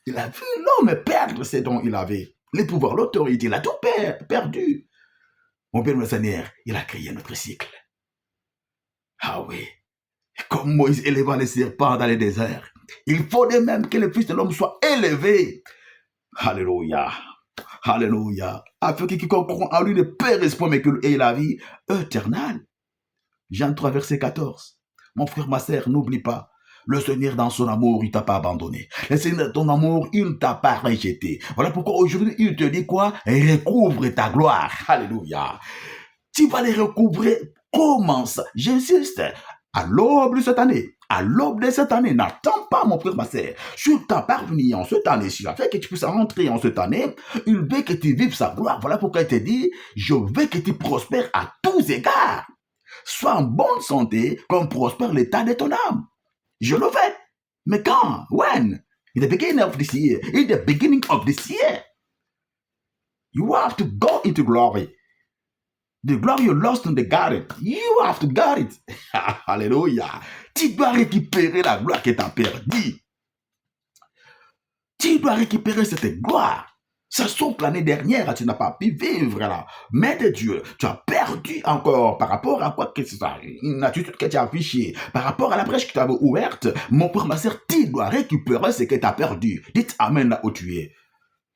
Il a vu l'homme perdre ce dont il avait. Les pouvoirs, l'autorité, il a tout perdu. Mon Père, le Seigneur, il a créé notre cycle. Ah oui. Et comme Moïse éleva les serpents dans les déserts, il faut de même que le Fils de l'homme soit élevé. Alléluia. Alléluia. Afin que quiconque croit en lui ne périsse point, mais qu'il ait la vie éternelle. Jean 3, verset 14. Mon frère, ma sœur, n'oublie pas. Le Seigneur, dans son amour, il ne t'a pas abandonné. Le Seigneur, dans ton amour, il ne t'a pas rejeté. Voilà pourquoi aujourd'hui, il te dit quoi? Recouvre ta gloire. Alléluia. Tu vas les recouvrer. Commence. J'insiste. À l'aube de cette année. À l'aube de cette année. N'attends pas, mon frère, ma sœur. Je t'en parvenir en cette année. Si afin que tu puisses rentrer en cette année, il veut que tu vives sa gloire. Voilà pourquoi il te dit, je veux que tu prospères à tous égards. Sois en bonne santé, comme prospère l'état de ton âme. Je le fais. Mais quand? When? In the beginning of this year. In the beginning of this year. You have to go into glory. The glory you lost in the garden. You have to get it. Alléluia. Tu dois récupérer la gloire que tu as perdue. Tu dois récupérer cette gloire. Ça sauf que l'année dernière, tu n'as pas pu vivre là. Mais de Dieu, tu as perdu encore par rapport à quoi que ce soit, une attitude que tu as affichée, par rapport à la brèche que tu avais ouverte. Mon frère, ma soeur, tu dois récupérer ce que tu as perdu. Dites Amen là où tu es.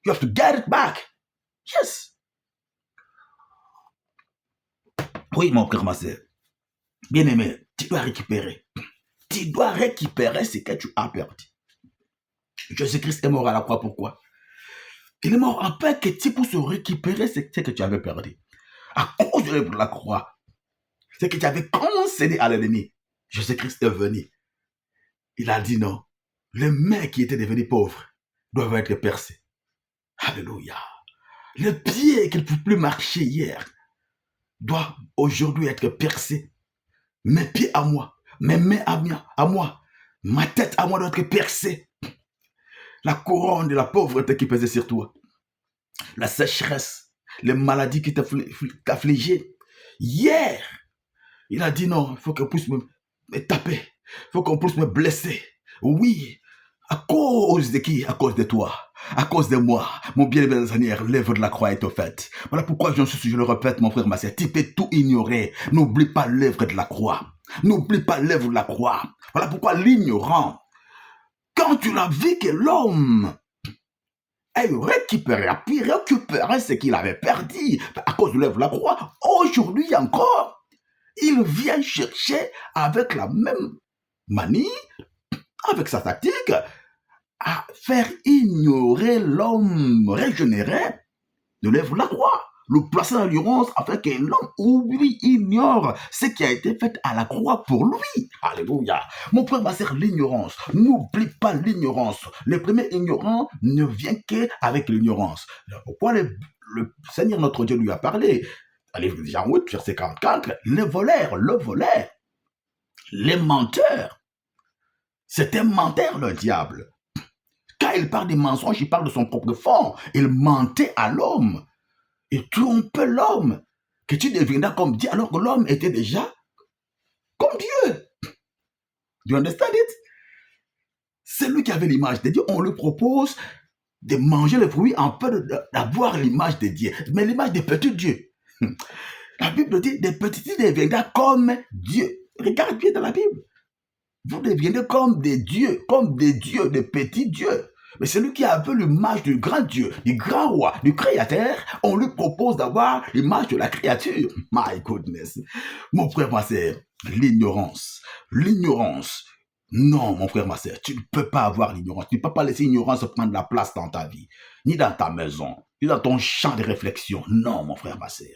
You have to get it back. Yes. Oui, mon frère, ma soeur. Bien-aimé, tu dois récupérer. Tu dois récupérer ce que tu as perdu. Jésus-Christ est mort à la croix, pourquoi? Il est mort afin que tu puisses récupérer ce que tu avais perdu. À cause de la croix, ce que tu avais concédé à l'ennemi, Jésus-Christ est venu. Il a dit non. Les mains qui étaient devenues pauvres doivent être percées. Alléluia. Les pieds qui ne pouvaient plus marcher hier doivent aujourd'hui être percés. Mes pieds à moi, mes mains à moi, ma tête à moi doit être percée. La couronne de la pauvreté qui pesait sur toi, la sécheresse, les maladies qui t'affligeaient. Hier, il a dit non, il faut qu'on puisse me taper, il faut qu'on puisse me blesser. Oui, à cause de qui? À cause de toi, à cause de moi. Mon bien-aimé Seigneur, l'œuvre de la croix est faite. Voilà pourquoi je le répète, mon frère, ma sœur, tu peux tout ignorer. N'oublie pas l'œuvre de la croix. N'oublie pas l'œuvre de la croix. Voilà pourquoi l'ignorant, quand tu l'as vu que l'homme a récupéré ce qu'il avait perdu à cause de l'œuvre de la croix, aujourd'hui encore, il vient chercher avec la même manie, avec sa tactique, à faire ignorer l'homme régénéré de l'œuvre de la croix, le placer dans l'ignorance afin que l'homme oublie, ignore ce qui a été fait à la croix pour lui. Alléluia. Mon frère, ma sœur, l'ignorance. N'oublie pas l'ignorance. Le premier ignorant ne vient qu'avec l'ignorance. Pourquoi le Seigneur notre Dieu lui a parlé? Allez, Jean 8, verset 44, le voleur, les menteurs. C'est un menteur, le diable. Quand il parle des mensonges, il parle de son propre fond. Il mentait à l'homme. Il trompe l'homme. Que tu deviendras comme Dieu alors que l'homme était déjà comme Dieu. Do you understand it? C'est lui qui avait l'image de Dieu. On lui propose de manger le fruit en peur d'avoir l'image de Dieu. Mais l'image des petits dieux. La Bible dit, des petits dieux deviendront comme Dieu. Regarde bien dans la Bible. Vous deviendrez comme des dieux, des petits dieux. Mais celui qui a vu l'image du grand Dieu, du grand roi, du créateur, on lui propose d'avoir l'image de la créature. My goodness. Mon frère, ma sœur, l'ignorance. Non, mon frère, ma sœur, tu ne peux pas avoir l'ignorance. Tu ne peux pas laisser l'ignorance prendre la place dans ta vie, ni dans ta maison, ni dans ton champ de réflexion. Non, mon frère, ma sœur.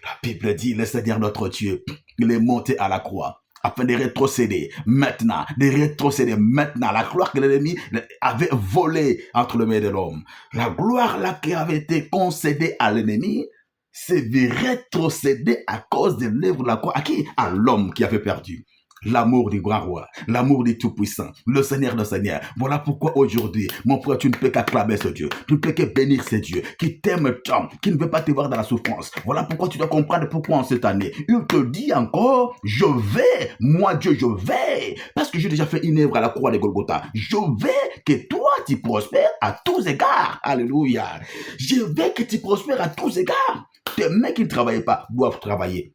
La Bible dit, le Seigneur notre Dieu, il est monté à la croix. afin de rétrocéder maintenant, la gloire que l'ennemi avait volée entre les mains de l'homme, la gloire là qui avait été concédée à l'ennemi, c'est de rétrocéder à cause de l'œuvre de la croix. À qui? À l'homme qui avait perdu. L'amour du grand roi, l'amour du Tout-Puissant, le Seigneur de Seigneur. Voilà pourquoi aujourd'hui, mon frère, tu ne peux qu'acclamer ce Dieu. Tu ne peux que bénir ce Dieu qui t'aime tant, qui ne veut pas te voir dans la souffrance. Voilà pourquoi tu dois comprendre pourquoi en cette année, il te dit encore, je vais, moi Dieu, je vais, parce que j'ai déjà fait une œuvre à la croix de Golgotha. Je vais que toi, tu prospères à tous égards. Alléluia. Je vais que tu prospères à tous égards. Tes mains qui ne travaillent pas doivent travailler.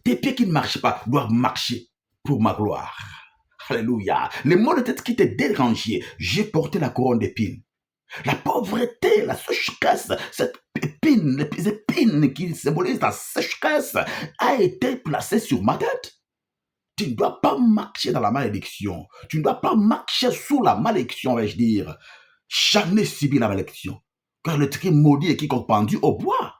Tes pieds qui ne marchent pas doivent marcher pour ma gloire. Alléluia. Les maux de tête qui te dérangeaient, j'ai porté la couronne d'épines. La pauvreté, la sécheresse, cette épine, les épines qui symbolisent la sécheresse, a été placée sur ma tête. Tu ne dois pas marcher dans la malédiction. Tu ne dois pas marcher sous la malédiction, vais-je dire. Jamais subir la malédiction. Car le tri maudit est quiconque pendu au bois.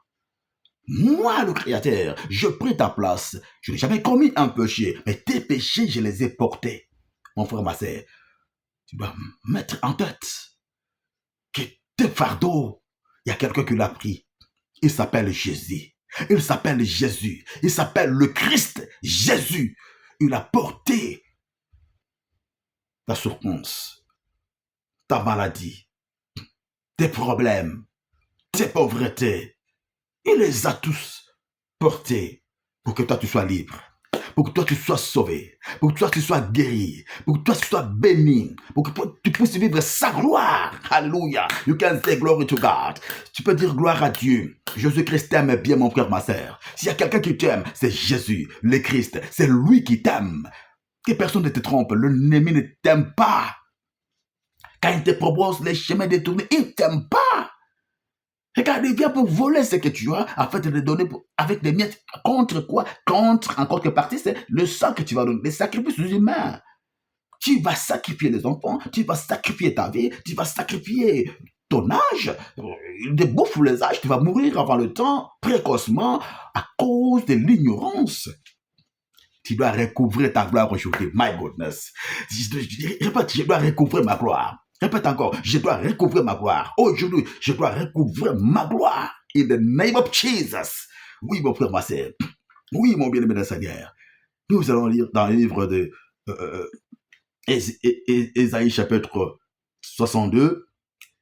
Moi, le Créateur, je pris ta place. Je n'ai jamais commis un péché, mais tes péchés, je les ai portés. Mon frère, ma sœur, tu dois mettre en tête que tes fardeaux, il y a quelqu'un qui l'a pris. Il s'appelle Jésus. Il s'appelle Jésus. Il s'appelle le Christ Jésus. Il a porté ta souffrance, ta maladie, tes problèmes, tes pauvretés. Il les a tous portés pour que toi tu sois libre, pour que toi tu sois sauvé, pour que toi tu sois guéri, pour que toi tu sois béni, pour que toi tu puisses vivre sa gloire. Alléluia. You can say glory to God. Tu peux dire gloire à Dieu. Jésus-Christ t'aime bien, mon frère, ma sœur. S'il y a quelqu'un qui t'aime, c'est Jésus, le Christ. C'est lui qui t'aime. Que personne ne te trompe. L'ennemi ne t'aime pas. Quand il te propose les chemins détournés, il ne t'aime pas. Regarde, il vient pour voler ce que tu as, afin de le donner avec des miettes. Contre quoi? Contre, en contrepartie, c'est le sang que tu vas donner, les sacrifices humains. Tu vas sacrifier les enfants, tu vas sacrifier ta vie, tu vas sacrifier ton âge. De bouffe les âges, tu vas mourir avant le temps, précocement, à cause de l'ignorance. Tu dois recouvrir ta gloire aujourd'hui. My goodness. Répète, je dois recouvrir ma gloire. Répète encore, je dois recouvrir ma gloire. Aujourd'hui, je dois recouvrir ma gloire. In the name of Jesus. Oui, mon frère, ma sœur. Oui, mon bien-aimé Seigneur. Nous allons lire dans le livre de Ésaïe chapitre 62.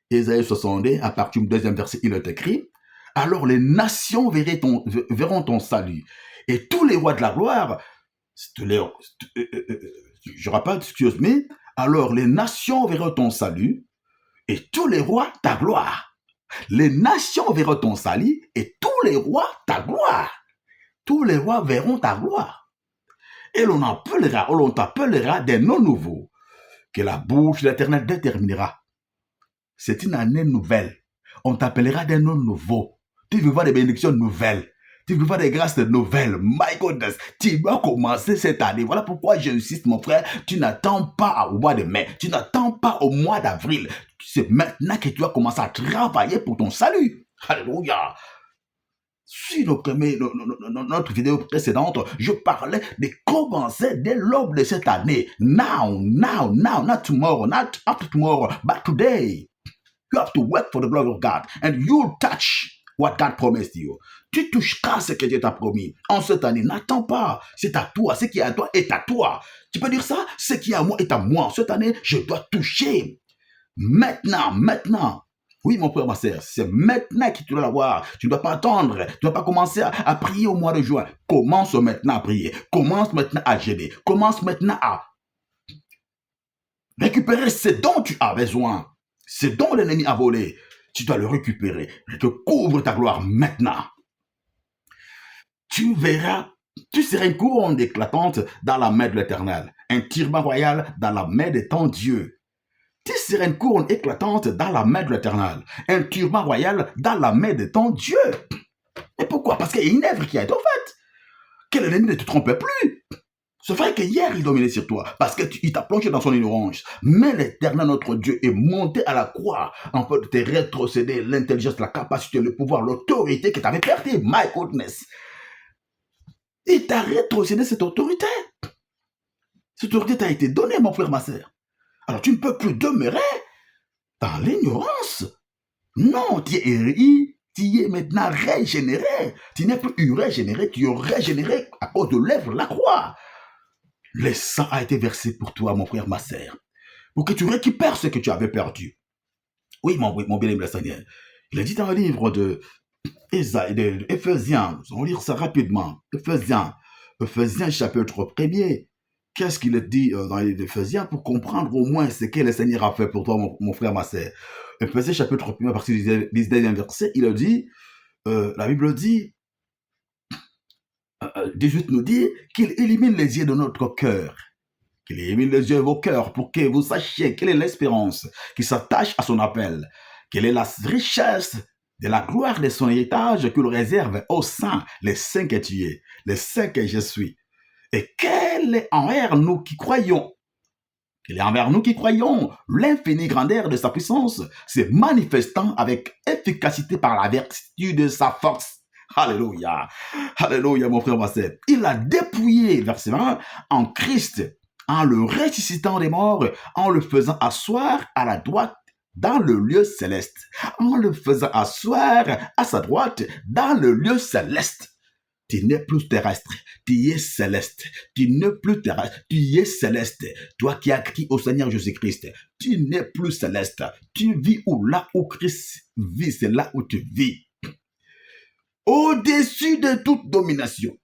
Ésaïe 62, à partir du deuxième verset, il est écrit, « Alors les nations verront ton salut, et tous les rois de la gloire, je rappelle, excuse-moi, alors les nations verront ton salut, et tous les rois ta gloire. Les nations verront ton salut, et tous les rois ta gloire. Tous les rois verront ta gloire. Et l'on t'appellera des noms nouveaux, que la bouche de l'Éternel déterminera. C'est une année nouvelle. On t'appellera des noms nouveaux. Tu veux voir des bénédictions nouvelles. Tu veux voir des grâces nouvelles. My goodness, tu dois commencer cette année. Voilà pourquoi j'insiste, mon frère. Tu n'attends pas au mois de mai. Tu n'attends pas au mois d'avril. C'est maintenant que tu dois commencer à travailler pour ton salut. Alléluia. Sur notre vidéo précédente, je parlais de commencer dès l'aube de cette année. Now, not tomorrow, not after tomorrow, but today. You have to work for the glory of God and you'll touch what God promised you. Tu toucheras ce que Dieu t'a promis. En cette année, n'attends pas. C'est à toi. Ce qui est à toi est à toi. Tu peux dire ça? Ce qui est à moi est à moi. Cette année, je dois toucher. Maintenant. Oui, mon frère, ma sœur, c'est maintenant que tu dois l'avoir. Tu ne dois pas attendre. Tu ne dois pas commencer à prier au mois de juin. Commence maintenant à prier. Commence maintenant à jeûner. Commence maintenant à récupérer ce dont tu as besoin. Ce dont l'ennemi a volé. Tu dois le récupérer. Je couvre ta gloire maintenant. Tu verras, tu seras une couronne éclatante dans la main de l'Éternel. Un turban royal dans la main de ton Dieu. Tu seras une couronne éclatante dans la main de l'Éternel. Un turban royal dans la main de ton Dieu. Et pourquoi? Parce qu'il y a une œuvre qui a été faite. Que l'ennemi ne te trompe plus. C'est vrai que hier, il dominait sur toi parce qu'il t'a plongé dans son ignorance. Mais l'Éternel, notre Dieu, est monté à la croix en fait de te rétrocéder l'intelligence, la capacité, le pouvoir, l'autorité que tu avais perdu. My goodness. Il t'a rétrocédé cette autorité. Cette autorité t'a été donnée, mon frère, ma sœur. Alors tu ne peux plus demeurer dans l'ignorance. Non, tu es maintenant régénéré. Tu n'es plus régénéré, tu es régénéré à cause de l'œuvre de la croix. Le sang a été versé pour toi, mon frère, ma sœur, pour que tu récupères ce que tu avais perdu. Oui, mon bien-aimé Seigneur. Il a dit dans le livre de Éphésiens, on va lire ça rapidement. Éphésiens chapitre 1er. Qu'est-ce qu'il dit dans les Éphésiens pour comprendre au moins ce que le Seigneur a fait pour toi, mon frère, ma sœur. Éphésiens chapitre 1er, à partir du 19e verset, il a dit, la Bible dit, 18 nous dit qu'il élimine les yeux de notre cœur. Qu'il élimine les yeux de vos cœurs pour que vous sachiez quelle est l'espérance qui s'attache à son appel. Quelle est la richesse de la gloire de son héritage qu'il réserve aux saints, les saints que tu es, les saints que je suis. Et quelle est envers nous qui croyons, l'infinie grandeur de sa puissance, se manifestant avec efficacité par la vertu de sa force. Alléluia. Alléluia, mon frère, ma sœur. Il a dépouillé, verset 1, en Christ, en le ressuscitant des morts, en le faisant asseoir à la droite dans le lieu céleste. En le faisant asseoir à sa droite dans le lieu céleste. Tu n'es plus terrestre, tu es céleste. Tu n'es plus terrestre, tu es céleste. Toi qui as crié au Seigneur Jésus-Christ, tu n'es plus céleste. Tu vis où là où Christ vit, c'est là où tu vis. Au-dessus de toute domination,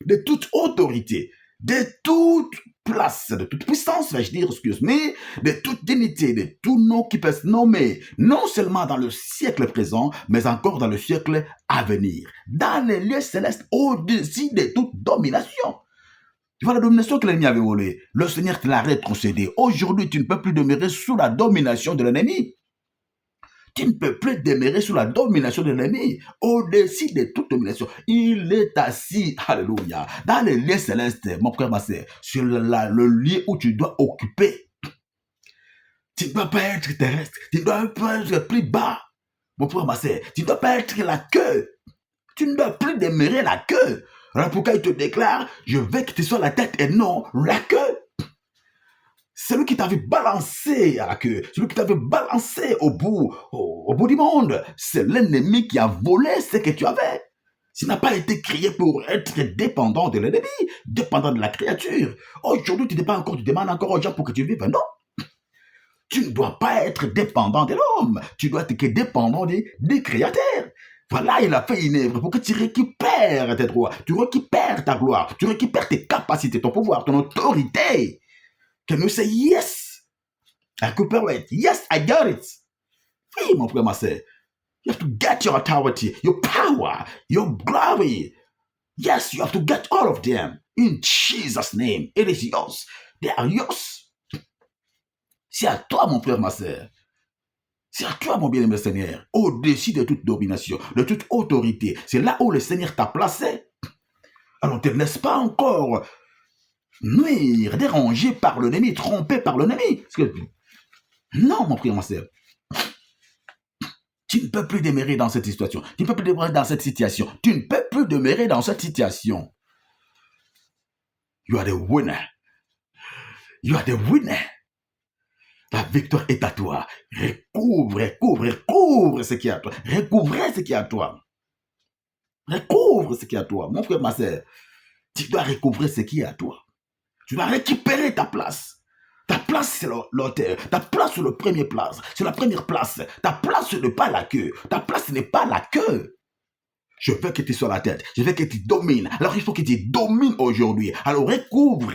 de toute autorité, de toute place, de toute puissance, vais-je dire, excuse-moi, de toute dignité, de tout nom qui peut se nommer, non seulement dans le siècle présent, mais encore dans le siècle à venir, dans les lieux célestes, au-dessus de toute domination. Tu vois la domination que l'ennemi avait volée, le Seigneur te l'a rétrocédée. Aujourd'hui, tu ne peux plus demeurer sous la domination de l'ennemi. Tu ne peux plus demeurer sous la domination de l'ennemi, au-dessus de toute domination. Il est assis, alléluia, dans les lieux célestes, mon frère, ma sœur, sur le lieu où tu dois occuper. Tu ne dois pas être terrestre, tu ne dois pas être plus bas, mon frère, ma sœur. Tu ne dois pas être la queue, tu ne dois plus demeurer la queue. Alors pourquoi il te déclare, je veux que tu sois la tête et non la queue. Celui qui t'avait balancé à la queue, celui qui t'avait balancé au bout du monde, c'est l'ennemi qui a volé ce que tu avais. Tu n'as pas été créé pour être dépendant de l'ennemi, dépendant de la créature. Aujourd'hui, tu demandes encore aux gens pour que tu vives. Non. Tu ne dois pas être dépendant de l'homme. Tu dois être dépendant des créateurs. Voilà, il a fait une œuvre pour que tu récupères tes droits, tu récupères ta gloire, tu récupères tes capacités, ton pouvoir, ton autorité. Can you say yes? I recuperate. Yes, I got it. Oui, mon frère, ma sœur. You have to get your authority, your power, your glory. Yes, you have to get all of them. In Jesus' name, it is yours. They are yours. C'est à toi, mon frère, ma sœur. C'est à toi, mon bien-aimé Seigneur. Au-dessus de toute domination, de toute autorité. C'est là où le Seigneur t'a placé. Alors, ne te laisse pas encore nuire, dérangé par l'ennemi, trompé par l'ennemi. Non, mon frère, ma sœur. Tu ne peux plus demeurer dans cette situation. Tu ne peux plus demeurer dans cette situation. Tu ne peux plus demeurer dans cette situation. You are the winner. You are the winner. La victoire est à toi. Recouvre ce qui est à toi. Recouvrez ce qui est à toi. Recouvre ce qui est à toi. Mon frère, ma sœur, tu dois recouvrer ce qui est à toi. Tu dois récupérer ta place. Ta place, c'est l'auteur. Ta place, c'est le premier place. C'est la première place. Ta place, ce n'est pas la queue. Ta place, ce n'est pas la queue. Je veux que tu sois la tête. Je veux que tu domines. Alors, il faut que tu domines aujourd'hui. Alors, recouvre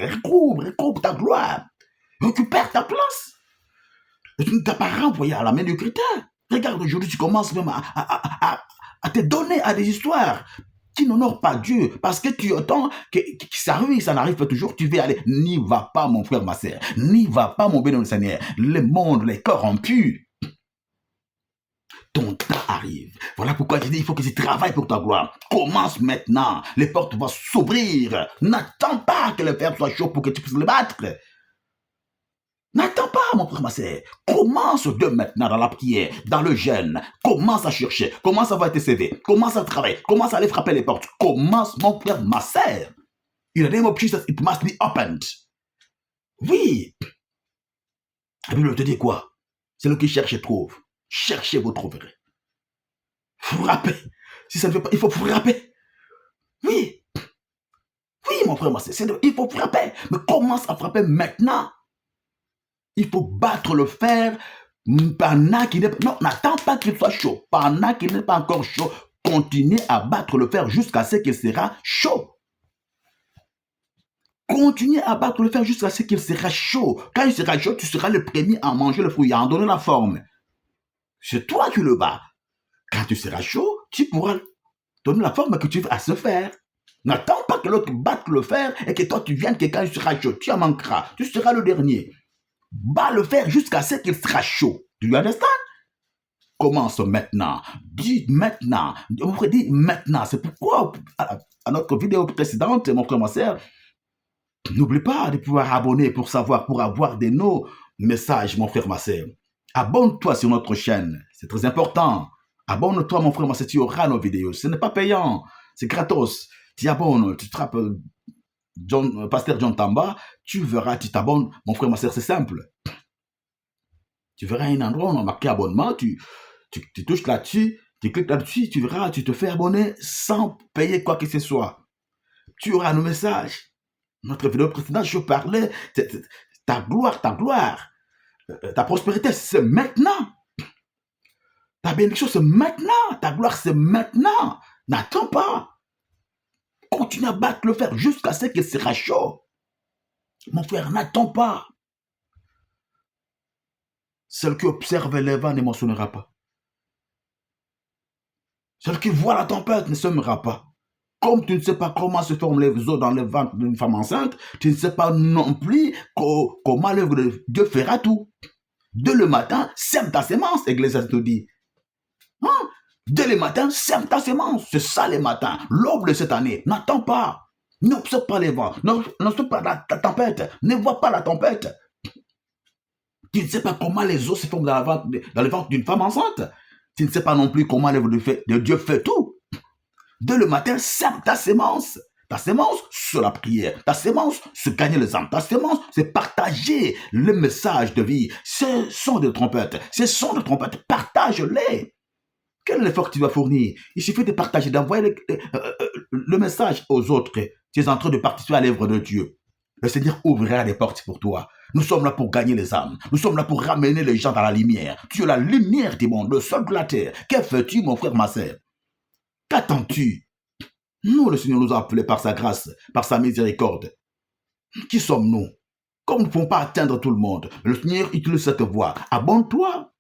ta gloire. Récupère ta place. Et tu ne t'as pas renvoyé à la main du critère. Regarde, aujourd'hui, tu commences même à te donner à des histoires qui n'honorent pas Dieu, parce que tu attends que ça arrive, ça n'arrive pas toujours, tu veux aller. N'y va pas, mon frère, ma sœur. N'y va pas, mon béni, Seigneur. Le monde, les corrompus. Ton temps arrive. Voilà pourquoi je dis, il faut que tu travailles pour ta gloire. Commence maintenant. Les portes vont s'ouvrir. N'attends pas que le fer soit chaud pour que tu puisses le battre. N'attends pas, mon frère, ma sœur. Commence de maintenant dans la prière, dans le jeûne. Commence à chercher. Commence à voir tes CV. Commence à travailler. Commence à aller frapper les portes. Commence, mon frère, ma sœur. In the name of Jesus, it must be opened. Oui, la Bible te dit quoi? Celui qui cherche trouve. Cherchez, vous trouverez. Frappez. Si ça ne fait pas, il faut frapper. Oui, oui, mon frère, il faut frapper. Mais commence à frapper maintenant. Il faut battre le fer pendant qu'il n'est pas... Non, n'attends pas qu'il soit chaud. Pendant qu'il n'est pas encore chaud, continuez à battre le fer jusqu'à ce qu'il sera chaud. Continuez à battre le fer jusqu'à ce qu'il sera chaud. Quand il sera chaud, tu seras le premier à manger le fruit, à en donner la forme. C'est toi qui le bats. Quand tu seras chaud, tu pourras donner la forme que tu veux à ce fer. N'attends pas que l'autre batte le fer et que toi tu viennes, que quand il sera chaud, tu en manqueras. Tu seras le dernier. Bats le fer jusqu'à ce qu'il sera chaud. Tu understand? Commence maintenant. Dis maintenant. On pourrait dire maintenant. C'est pourquoi, à notre vidéo précédente, mon frère, ma soeur, n'oublie pas de pouvoir abonner pour savoir, pour avoir de nos messages, mon frère, ma soeur. Abonne-toi sur notre chaîne. C'est très important. Abonne-toi, mon frère, ma soeur. Tu auras nos vidéos. Ce n'est pas payant. C'est gratos. Tu abonnes. Tu trappes Pasteur John Tamba. Tu verras, tu t'abonnes. Mon frère, ma soeur, c'est simple. Tu verras un endroit où on a marqué abonnement. Tu touches là-dessus. Tu cliques là-dessus. Tu verras, tu te fais abonner sans payer quoi que ce soit. Tu auras nos messages. Notre vidéo précédente, je parlais ta gloire, ta prospérité, c'est maintenant. Ta bénédiction, c'est maintenant. Ta gloire, c'est maintenant. N'attends pas. Continue à battre le fer jusqu'à ce qu'il sera chaud. Mon frère, n'attends pas. Celui qui observe les vents n'émotionnera pas. Celui qui voit la tempête ne s'émeura pas. Comme tu ne sais pas comment se forment les os dans le ventre d'une femme enceinte, tu ne sais pas non plus comment l'œuvre de Dieu fera tout. Dès le matin, sème ta sémence, Ecclésiaste nous dit. Hein? Dès le matin, sème ta sémence. C'est ça les matins. L'aube de cette année. N'attends pas. N'observe pas les vents. N'observe pas la tempête. Ne vois pas la tempête. Tu ne sais pas comment les os se forment dans le ventre d'une femme enceinte. Tu ne sais pas non plus comment l'œuvre de Dieu fait tout. Dès le matin, sème ta sémence. Ta sémence, c'est la prière. Ta sémence, c'est gagner les âmes. Ta sémence, c'est partager le message de vie. Ce sont des trompettes. Ces sons de trompettes, partage-les. Quel est l'effort que tu vas fournir? Il suffit de partager, d'envoyer le message aux autres. Tu es en train de participer à l'œuvre de Dieu. Le Seigneur ouvrira les portes pour toi. Nous sommes là pour gagner les âmes. Nous sommes là pour ramener les gens dans la lumière. Tu es la lumière du monde, le sol de la terre. Que fais-tu, mon frère, ma sœur? Qu'attends-tu? Nous, le Seigneur nous a appelés par sa grâce, par sa miséricorde. Qui sommes-nous? Comme nous ne pouvons pas atteindre tout le monde, le Seigneur utilise cette voie. Abonne-toi.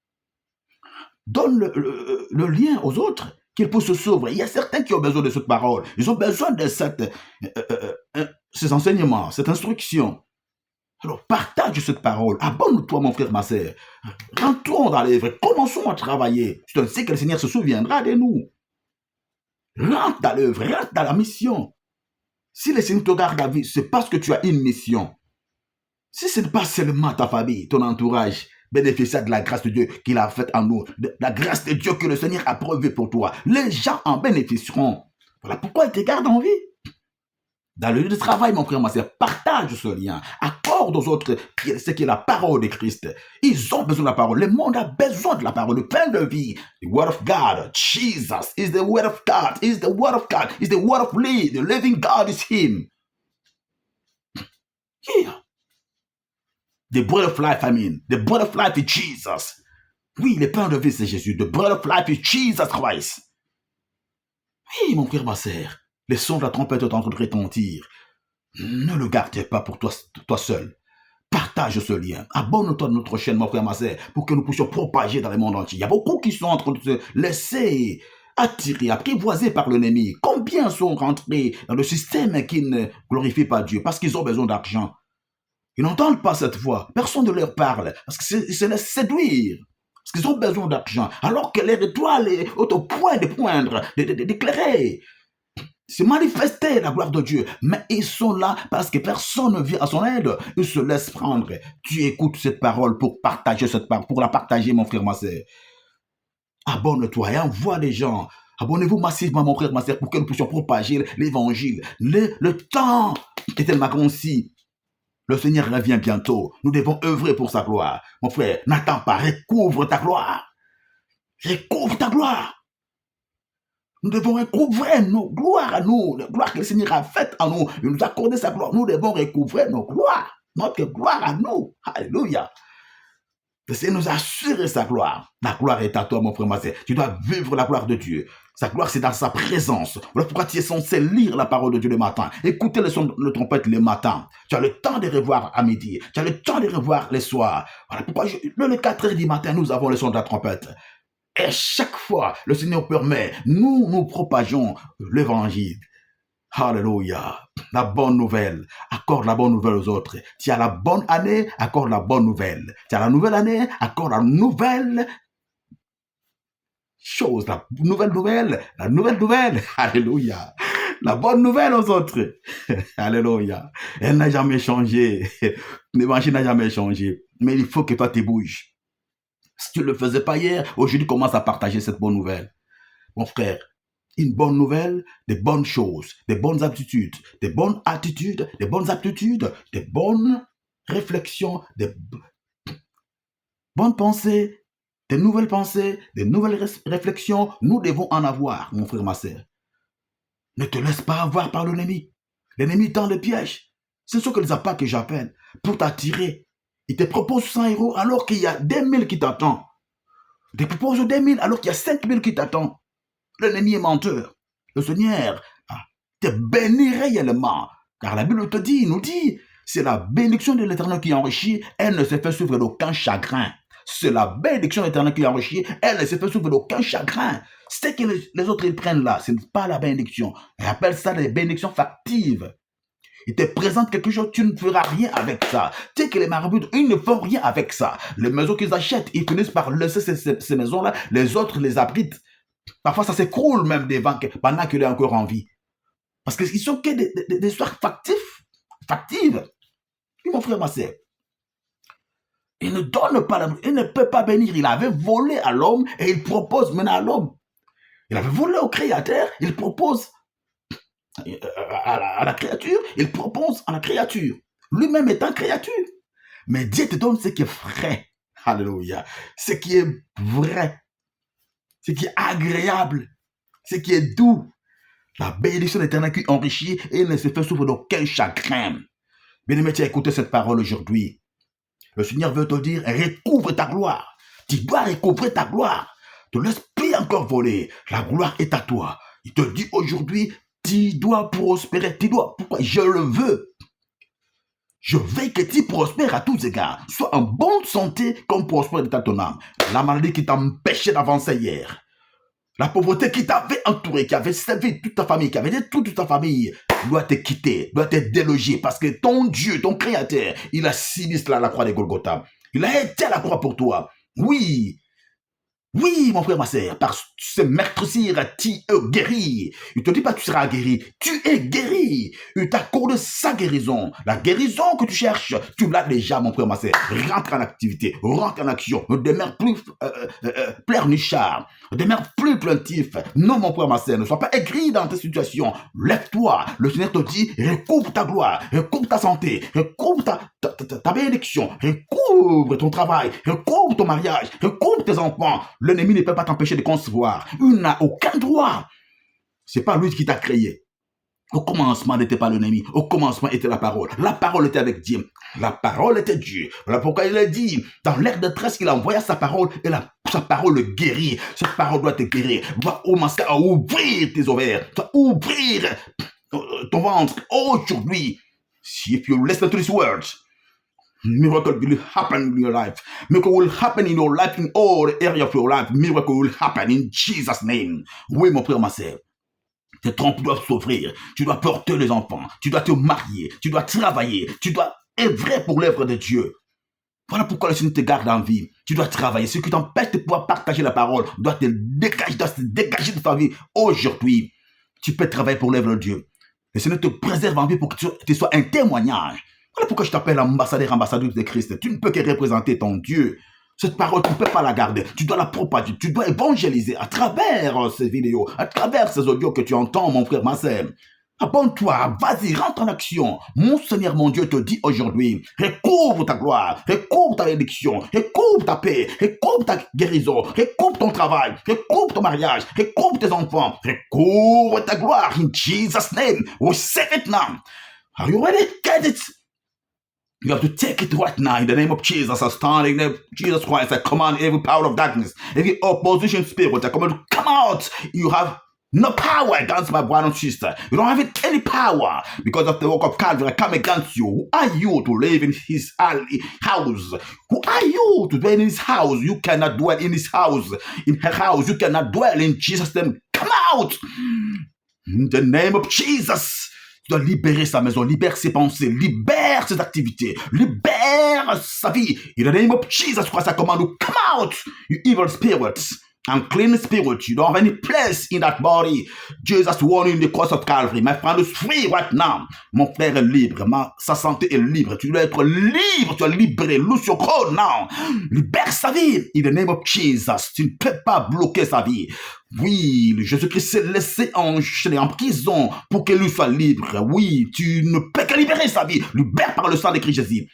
Donne le lien aux autres, qu'ils puissent s'ouvrir. Il y a certains qui ont besoin de cette parole. Ils ont besoin de ces enseignements, cette instruction. Alors, partage cette parole. Abonne-toi, mon frère, ma sœur. Rentrons dans l'œuvre. Commençons à travailler. Je te sais que le Seigneur se souviendra de nous. Rentre dans l'œuvre, rentre dans la mission. Si le Seigneur te garde à vie, c'est parce que tu as une mission. Si ce n'est pas seulement ta famille, ton entourage, bénéficier de la grâce de Dieu qu'il a faite en nous, de la grâce de Dieu que le Seigneur a prévue pour toi, les gens en bénéficieront. Voilà pourquoi il te garde en vie. Dans le lieu de travail, mon frère, ma soeur, partage ce lien. Accorde aux autres ce qui est la parole de Christ. Ils ont besoin de la parole. Le monde a besoin de la parole, le pain de vie. The word of God. Jesus is the word of God. Is the word of God. Is the word of life. The living God is Him. Yeah. The bread of life, I mean. The bread of life is Jesus. Oui, le pain de vie, c'est Jésus. The bread of life is Jesus Christ. Oui, mon frère, ma sœur. Les sons de la trompette sont en train de retentir. Ne le gardez pas pour toi seul. Partage ce lien. Abonne-toi à notre chaîne, mon frère, ma sœur, pour que nous puissions propager dans le monde entier. Il y a beaucoup qui sont en train de se laisser attirer, apprivoiser par l'ennemi. Combien sont rentrés dans le système qui ne glorifie pas Dieu parce qu'ils ont besoin d'argent? Ils n'entendent pas cette voix. Personne ne leur parle parce qu'ils se laissent séduire. Parce qu'ils ont besoin d'argent. Alors que leur étoile est au point de poindre, d'éclairer. C'est manifester la gloire de Dieu. Mais ils sont là parce que personne ne vient à son aide. Ils se laissent prendre. Tu écoutes cette parole pour partager cette parole, pour la partager, mon frère, ma sœur. Abonne-toi et envoie des gens. Abonnez-vous massivement, mon frère, ma sœur, pour que nous puissions propager l'évangile. Le temps est tellement concis. Le Seigneur revient bientôt. Nous devons œuvrer pour sa gloire. Mon frère, n'attends pas, recouvre ta gloire. Recouvre ta gloire. Nous devons recouvrer nos gloires à nous, la gloire que le Seigneur a faite en nous. Il nous a accordé sa gloire. Nous devons recouvrer nos gloires, notre gloire à nous. Alléluia. Le Seigneur nous a assuré sa gloire. La gloire est à toi, mon frère, ma sœur. Tu dois vivre la gloire de Dieu. Sa gloire, c'est dans sa présence. Voilà pourquoi tu es censé lire la parole de Dieu le matin. Écouter le son de trompette le matin. Tu as le temps de revoir à midi. Tu as le temps de revoir les soirs. Voilà pourquoi le 4 heures du matin, nous avons le son de la trompette. Et chaque fois, le Seigneur permet, nous propageons l'évangile. Alléluia. La bonne nouvelle. Accorde la bonne nouvelle aux autres. Tu as la bonne année, accorde la bonne nouvelle. Tu as la nouvelle année, accorde la nouvelle chose. La nouvelle nouvelle. La nouvelle nouvelle. Alléluia. La bonne nouvelle aux autres. Alléluia. Elle n'a jamais changé. L'évangile n'a jamais changé. Mais il faut que toi te bouges. Si tu ne le faisais pas hier, aujourd'hui commence à partager cette bonne nouvelle. Mon frère, une bonne nouvelle, des bonnes choses, des bonnes aptitudes, des bonnes attitudes, des bonnes aptitudes, des bonnes réflexions, des bonnes pensées, des nouvelles réflexions. Nous devons en avoir, mon frère, ma sœur. Ne te laisse pas avoir par l'ennemi. L'ennemi tend le piège. C'est ce que les appâts que j'appelle pour t'attirer. Il te propose 100 € alors qu'il y a 10 000 qui t'attendent. Il te propose 10 000 alors qu'il y a 5 000 qui t'attendent. L'ennemi est menteur. Le Seigneur te bénit réellement. Car la Bible te dit, nous dit, c'est la bénédiction de l'Éternel qui enrichit, elle ne se fait souffrir d'aucun chagrin. C'est la bénédiction de l'Éternel qui enrichit, elle ne se fait souffrir d'aucun chagrin. Ce que les autres ils prennent là, ce n'est pas la bénédiction. Ils appellent ça des bénédictions factives. Ils te présentent quelque chose, tu ne feras rien avec ça. Tu sais que les marabouts, ils ne font rien avec ça. Les maisons qu'ils achètent, ils finissent par laisser ces maisons-là, les autres les abritent. Parfois, ça s'écroule même pendant qu'il est encore en vie. Parce qu'ils sont que des histoires factives. Et mon frère, ma sœur, il ne donne pas, il ne peut pas bénir. Il avait volé à l'homme et il propose maintenant à l'homme. Il avait volé au Créateur, il propose à la créature, il propose à la créature. Lui-même étant créature. Mais Dieu te donne ce qui est vrai. Alléluia. Ce qui est vrai. Ce qui est agréable. Ce qui est doux. La bénédiction éternelle qui enrichit et ne se fait souffrir d'aucun chagrin. Bien-aimé, tu as écouté cette parole aujourd'hui. Le Seigneur veut te dire, recouvre ta gloire. Tu dois recouvrer ta gloire. Ne te laisse plus encore voler. La gloire est à toi. Il te dit aujourd'hui, tu dois prospérer. Tu dois. Pourquoi? Je le veux. Je veux que tu prospères à tous égards. Sois en bonne santé comme prospère de ton âme. La maladie qui t'empêchait d'avancer hier. La pauvreté qui t'avait entouré, qui avait servi toute ta famille, qui avait dit toute ta famille, doit te quitter, doit te déloger. Parce que ton Dieu, ton Créateur, il a subi cela à la croix de Golgotha. Il a été à la croix pour toi. Oui. Oui, mon frère, ma sœur, par ce meurtre-ci, tu es guéri. Il ne te dit pas que tu seras guéri. Tu es guéri. Il t'accorde sa guérison. La guérison que tu cherches, tu l'as déjà, mon frère, ma sœur. Rentre en activité, rentre en action. Ne demeure plus pleurnichard. Ne demeure plus plaintif. Non, mon frère, ma sœur, ne sois pas aigri dans ta situation. Lève-toi. Le Seigneur te dit, recouvre ta gloire, recouvre ta santé, recouvre ta bénédiction, recouvre ton travail, recouvre ton mariage, recouvre tes enfants. L'ennemi ne peut pas t'empêcher de concevoir. Il n'a aucun droit. C'est pas lui qui t'a créé. Au commencement n'était pas l'ennemi. Au commencement était la parole. La parole était avec Dieu. La parole était Dieu. Voilà pourquoi il a dit, dans l'air de tresse, il envoya sa parole et sa parole le guérit. Cette parole doit te guérir. Va commencer à ouvrir tes ovaires. Va ouvrir ton ventre aujourd'hui. If you listen to these words, miracle will happen in your life. Miracle will happen in your life, in all areas of your life. Miracle will happen in Jesus' name. Oui, mon frère, ma sœur. Tes trompes doivent s'ouvrir. Tu dois porter les enfants. Tu dois te marier. Tu dois travailler. Tu dois œuvrer pour l'œuvre de Dieu. Voilà pourquoi le Seigneur te garde en vie. Tu dois travailler. Ce qui t'empêche de pouvoir partager la parole doit se dégager de ta vie aujourd'hui. Tu peux travailler pour l'œuvre de Dieu. Le Seigneur te préserve en vie pour que tu sois un témoignage. Voilà pourquoi je t'appelle ambassadeur de Christ. Tu ne peux que représenter ton Dieu. Cette parole, tu ne peux pas la garder. Tu dois la propager. Tu dois évangéliser à travers ces vidéos, à travers ces audios que tu entends, mon frère, ma sœur. Abonne-toi, vas-y, rentre en action. Mon Seigneur, mon Dieu, te dit aujourd'hui, recouvre ta gloire, recouvre ta bénédiction, recouvre ta paix, recouvre ta guérison, recouvre ton travail, recouvre ton mariage, recouvre tes enfants, recouvre ta gloire. In Jesus' name, receive it now. Are you ready? Get it. You have to take it right now in the name of Jesus. I stand in the name of Jesus Christ. I command every power of darkness, every opposition spirit, I command to come out. You have no power against my brother and sister. You don't have any power because of the work of Calvary. I come against you. Who are you to live in his house? Who are you to dwell in his house? You cannot dwell in his house, in her house. You cannot dwell in Jesus' name. Come out in the name of Jesus. Tu dois libérer sa maison, libère ses pensées, libère ses activités, libère sa vie. In the name of Jesus Christ, I command you, come out, you evil spirits. Unclean spirit, you don't have any place in that body. Jesus won in the cross of Calvary. My friend is free right now. Mon frère est libre. Sa santé est libre. Tu dois être libre. Tu dois libérer. Loose your code now. Libère sa vie. In the name of Jesus. Tu ne peux pas bloquer sa vie. Oui, Jésus-Christ s'est laissé enchaîner en prison pour que lui soit libre. Oui, tu ne peux que libérer sa vie. Libère par le sang de Christ Jésus.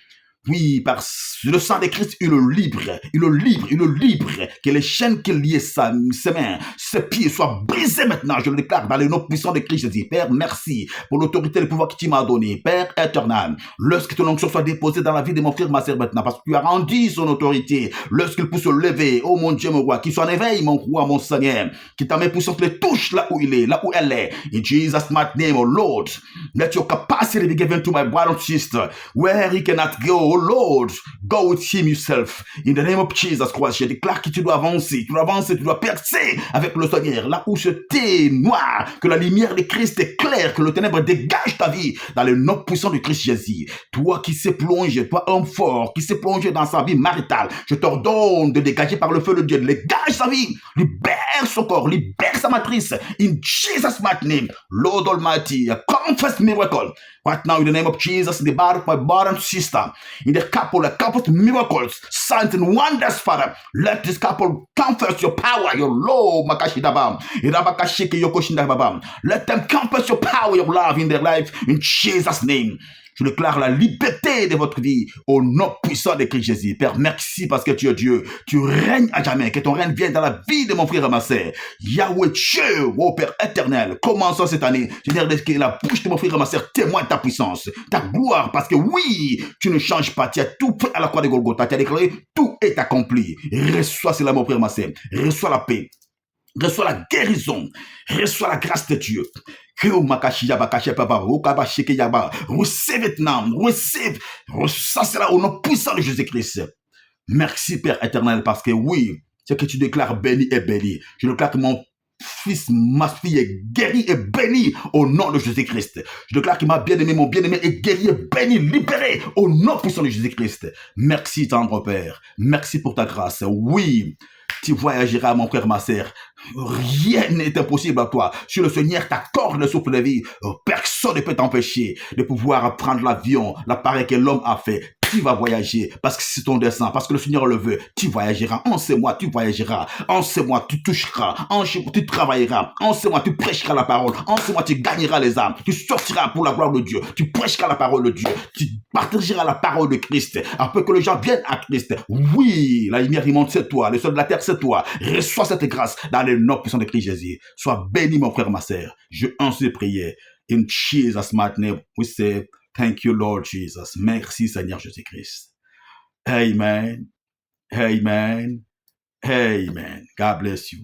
Oui, par le sang de Christ, il le libre, il le libre, il le libre. Que les chaînes qui liaient ses mains, ses pieds soient brisées maintenant. Je le déclare dans le nom puissant de Christ Jésus. Père, merci pour l'autorité et le pouvoir que tu m'as donné. Père éternel, lorsque ton onction soit déposée dans la vie de mon frère, ma sœur maintenant, parce que tu as rendu son autorité, lorsqu'il peut se lever, oh mon Dieu, mon roi, qu'il soit en éveil, mon roi, mon Seigneur, que ta main puissante le touche là où il est, là où elle est. In Jesus' mighty name, oh Lord, let your capacity be given to my brother and sister, where he cannot go. Oh Lord, go with him yourself. In the name of Jesus Christ, je déclare que tu dois avancer, tu dois percer avec le Seigneur. Là où c'était noir, que la lumière de Christ est claire, que le ténèbre dégage ta vie dans le nom puissant de Christ Jésus. Toi qui sais plonger, toi homme fort, qui sais plonger dans sa vie maritale, je t'ordonne de dégager par le feu de Dieu, de dégage sa vie, libère son corps, libère sa matrice. In Jesus' mighty name, Lord Almighty, confess miracle. Right now, in the name of Jesus, in the body of my brother and sister, in the couple's miracles, signs and wonders, Father, let this couple confess your power, your love, let them confess your power, your love in their life, in Jesus' name. Je déclare la liberté de votre vie au nom puissant de Christ Jésus. Père, merci parce que tu es Dieu. Tu règnes à jamais. Que ton règne vienne dans la vie de mon frère et ma sœur. Yahweh Dieu, ô Père éternel, commençons cette année. Seigneur, que la bouche de mon frère et ma sœur témoigne ta puissance, ta gloire, parce que oui, tu ne changes pas. Tu as tout fait à la croix de Golgotha. Tu as déclaré, tout est accompli. Reçois cela, mon frère et ma sœur. Reçois la paix. Reçois la guérison. Reçois la grâce de Dieu. Receive it now. Receive. Reçois cela au nom puissant de Jésus-Christ. Merci, Père éternel, parce que oui, ce que tu déclares béni est béni. Je déclare que mon fils, ma fille est guéri et béni au nom de Jésus-Christ. Je déclare que ma bien-aimée, mon bien-aimé est guéri et béni, libéré au nom puissant de Jésus-Christ. Merci, tendre Père. Merci pour ta grâce. Oui, tu voyageras, mon frère, ma sœur. Rien n'est impossible à toi. Si le Seigneur t'accorde le souffle de vie, personne ne peut t'empêcher de pouvoir prendre l'avion, l'appareil que l'homme a fait. Tu vas voyager parce que c'est ton dessein, parce que le Seigneur le veut. Tu voyageras. En ce mois, tu voyageras. En ce mois, tu toucheras. En ce mois, tu travailleras. En ce mois, tu prêcheras la parole. En ce mois, tu gagneras les âmes. Tu sortiras pour la gloire de Dieu. Tu prêcheras la parole de Dieu. Tu partageras la parole de Christ. Afin que les gens viennent à Christ. Oui, la lumière immonde, c'est toi. Le sol de la terre, c'est toi. Reçois cette grâce dans le nom puissant de Christ Jésus. Sois béni, mon frère, ma sœur. Je en suis prié. In Jesus' mighty name, we say, thank you, Lord Jesus. Merci, Seigneur Jésus-Christ. Amen. Amen. Amen. God bless you.